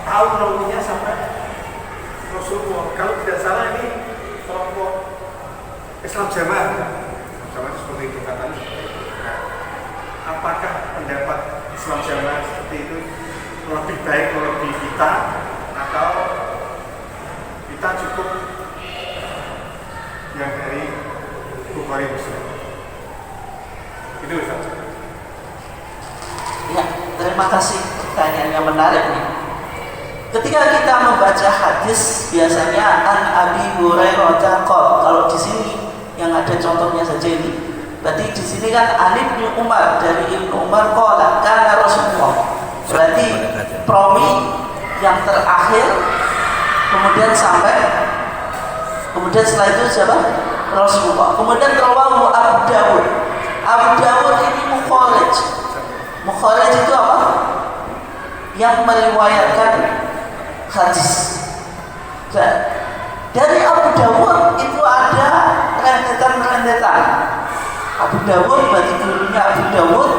tahu rawinya sampai Rasulullah. Kalau tidak salah ini kelompok Islam Jamaah itu seperti itu katanya. Nah, apakah pendapat Islam Jamaah seperti itu lebih baik lebih kita, atau kita cukup yang dari Bukhari Muslim? Itu Ustaz. Ya, terima kasih, pertanyaan yang menarik nih. Ketika kita membaca hadis biasanya an Abi Hurairah qala, kalau di sini yang ada contohnya saja ini. Berarti di sini kan an Ibnu Umar, dari Ibnu Umar qala kana Rasulullah. Berarti perawi yang terakhir, kemudian setelah itu siapa? Rasulullah. Kemudian rawahu Abu Dawud. Abu Dawud ini mukharraj. Mukharraj itu apa? yang meriwayatkan hadis. Dan dari Abu Dawud itu ada rentetan. Abu Dawud berarti gurunya Abu Dawud,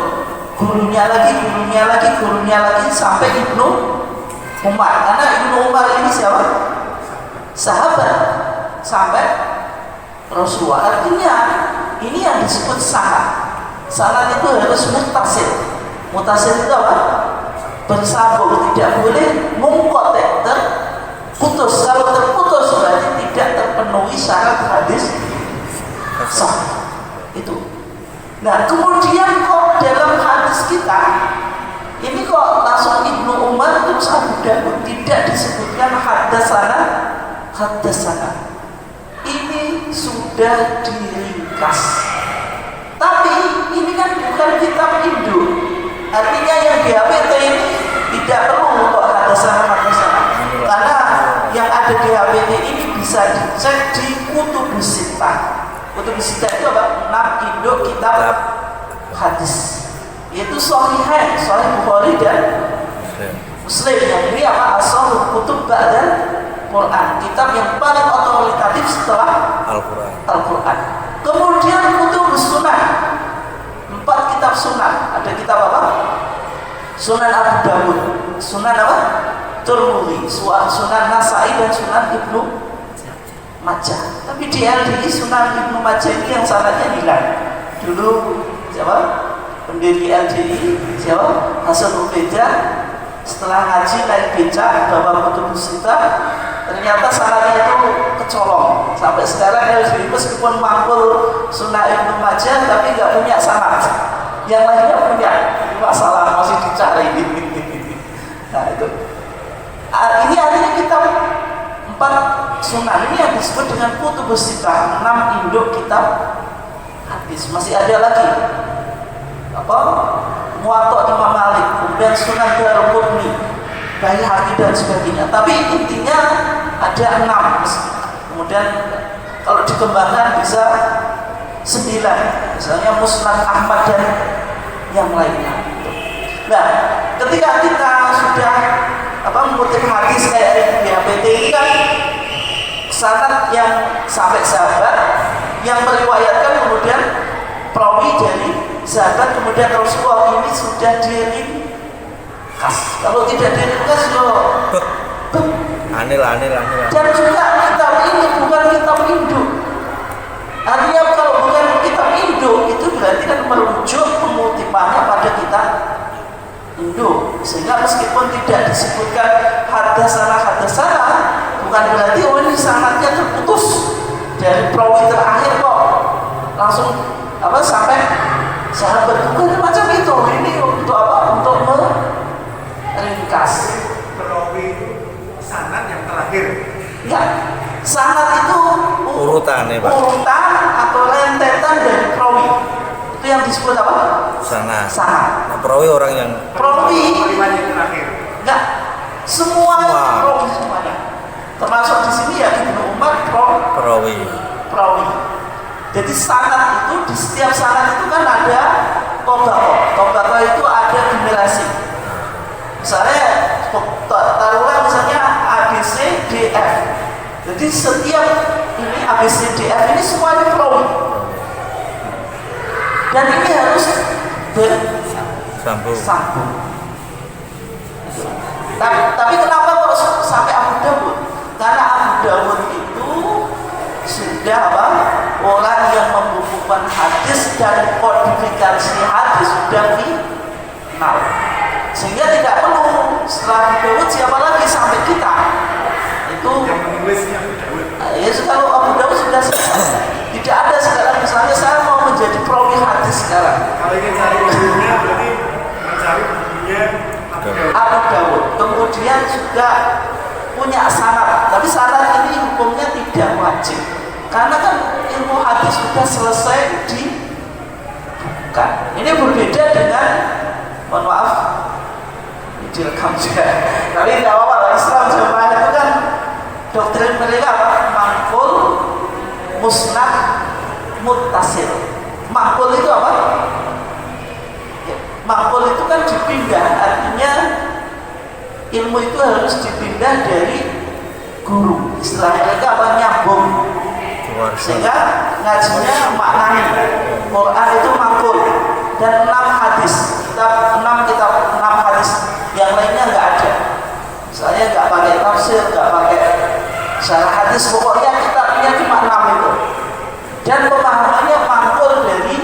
gurunya lagi sampai Ibnu Umar. Karena Ibnu Umar ini siapa? Sahabat sampai Rasulullah. Artinya ini yang disebut sanad. Sanad itu harus muttasil. Muttasil itu apa? Bersambung, tidak boleh mungkotek, terputus. Kalau terputus berarti tidak terpenuhi syarat hadis sahih. Itu. Nah, kemudian kok dalam hadis kita ini kok langsung Ibnu Umar terus Abu Dawud, tidak disebutkan haddatsana. Ini sudah diringkas. Tapi ini kan bukan kitab induk. Artinya yang di HPT ini tidak perlu untuk haddatsana. Karena yang ada di HPT ini bisa dicek di Kutubus Sittah. Kutubus Sittah itu apa? 6 induk kitab hadis. Yaitu Sahihain, Sahih Bukhari dan Muslim. Yang ini apa? As-Sahih Kutub Ba'dal Quran. Kitab yang paling otoritatif setelah Al-Quran. Kemudian Kutubus Sunan. 4 kitab sunan. Ada kitab apa? Sunan Abu Dawud. Sunan apa? Tirmidzi, Sunan Nasa'i dan Sunan Ibnu Majah. Tapi di LDI Sunan Ibnu Majah ini yang sanadnya hilang. Dulu siapa? Pendiri LDI siapa? Hasan Ubaidah. Setelah ngaji naik becak bawa Kutubus Sittah, ternyata sanadnya itu kecolong. Sampai sekarang LDI meskipun mangkul Sunan Ibnu Majah tapi nggak punya sanad. Yang lainnya punya. Masalah masih dicari. Nah itu. Ini artinya kitab 4 sunan ini yang disebut dengan Kutubus Sittah, 6 induk kitab hadis. Masih ada lagi apa? Muwatta Imam Malik, kemudian Sunan Daruqutni, Baihaqi dan sebagainya. Tapi intinya ada 6. Kemudian kalau dikembangkan bisa 9. Misalnya Musnad Ahmad dan yang lainnya. Nah, ketika kita sudah mengutip hadis kayak di HPT ini kan sanad yang sampai sahabat yang meriwayatkan, kemudian perawi dari sahabat, kemudian Rasulullah ini sudah diringkas. Kalau tidak diringkas anil. Dan juga kitab ini bukan kitab induk. Artinya kalau bukan kitab induk itu berarti kan merujuk pengutipannya pada kitab induk. Sehingga meskipun tidak disebutkan haddatsana, bukan berarti ini sanadnya terputus dari perawi terakhir kok langsung sampai sahabat. Bukan macam itu. Ini untuk apa? Untuk meringkas. Perawi sanad yang terakhir. Ya, sanad itu urutan ya Pak. Urutan atau rentetan dari perawi. Itu yang disebut apa? Sanad. Sanad. Nah, perawi orang yang perawi yang terakhir. Enggak. Semuanya perawi semuanya. Termasuk di sini ya Ibnu Umar perawi. Jadi sanad itu di setiap sanad itu kan ada tobaqah itu ada generasi. Misalnya taruhlah misalnya ABC DF. Jadi setiap ini ABC DF ini semuanya perawi. Dan ini harus bersambung. Tapi kenapa kok sampai Abu Dawud? Karena Abu Dawud itu sudah orang yang membukukan hadis dan kodifikasi hadis sudah final. Sehingga tidak perlu setelah Abu Dawud siapa lagi sampai kita. Itu yang menulisnya Abu Dawud. Ya kalau Abu Dawud sudah selesai. Tidak ada sekarang misalnya saya mau menjadi perawi hadis sekarang. Kalau ingin cari bukunya berarti mencari bukunya Abu Dawud. Kemudian juga punya sanad. Tapi sanad ini hukumnya tidak wajib. Karena kan ilmu hadis sudah selesai dibukukan. Ini berbeda dengan, mohon maaf, direkam juga. Tapi tidak apa-apa lah, Islam jamaah itu kan doktrin mereka apa? Mangkul, musnad, muttasil. Mangkul itu apa? Mangkul itu kan dipindah, artinya ilmu itu harus dipindah dari guru, istilahnya mereka apa, nyambung, sehingga ngajinya maknani. Quran itu mangkul dan 6 hadis, kitab 6 hadis, yang lainnya nggak ada. Misalnya nggak pakai tafsir, nggak pakai syarah hadis, pokoknya kitabnya cuma 6 itu. Dan pemahamannya mangkul dari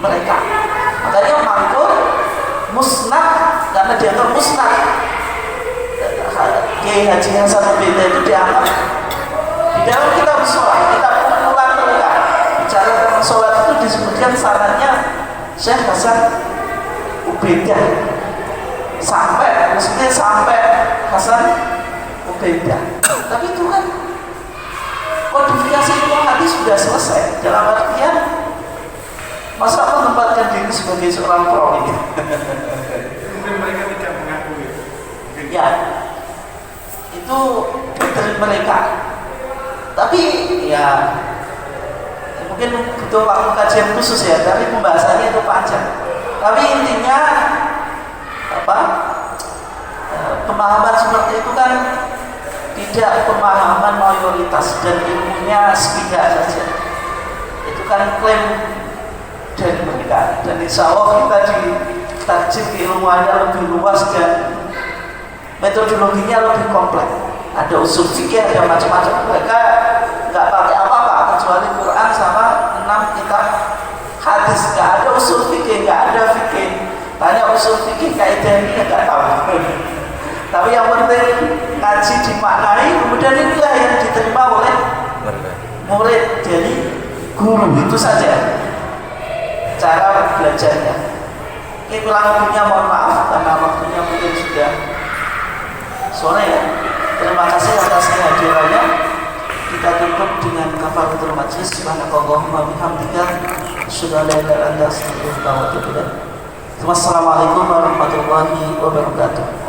mereka. Makanya mangkul musnad, karena dianggap musnad. Kiai Haji Hasan Beda itu dianggap di dalam kitab sholat, kitab kumpulan mereka bicara tentang sholat itu disebutkan sanadnya Syekh Hasan Ubaidah sampai, maksudnya sampai Hasan Ubaidah. Tapi itu kan kodifikasi ilmu hadis sudah selesai, dalam artian masa menempatkan diri sebagai seorang perawi. Mungkin mereka tidak mengakui. Ya, itu dari mereka. Tapi ya mungkin butuh waktu kajian khusus ya, tapi pembahasannya itu panjang. Tapi intinya apa? Pemahaman seperti itu kan tidak pemahaman mayoritas dan ilmunya sepihak saja. Itu kan klaim dari mereka. Dan insya Allah kita ditajik ilmuannya lebih luas dan metodologinya lebih kompleks. Ada usul fikih, ada macam-macam. Mereka nggak pakai apa-apa kecuali Quran sama 6 kitab hadis. Nggak ada usul fikih, nggak ada fikih. Tanya usul fikih kaidahnya nggak tahu. Tapi yang penting ngaji dimaknai, kemudian inilah yang diterima oleh murid. Jadi guru, itu saja cara belajarnya. Ini kurang lebihnya mohon maaf karena waktunya mungkin sudah sore ya. Terima kasih atas kehadirannya. Kita tutup dengan kafaratul majlis. Subhanakallahumma bihamdika asyhadu an la ilaha illa anta astaghfiruka wa atubu ilaik. Wassalamualaikum warahmatullahi wabarakatuh.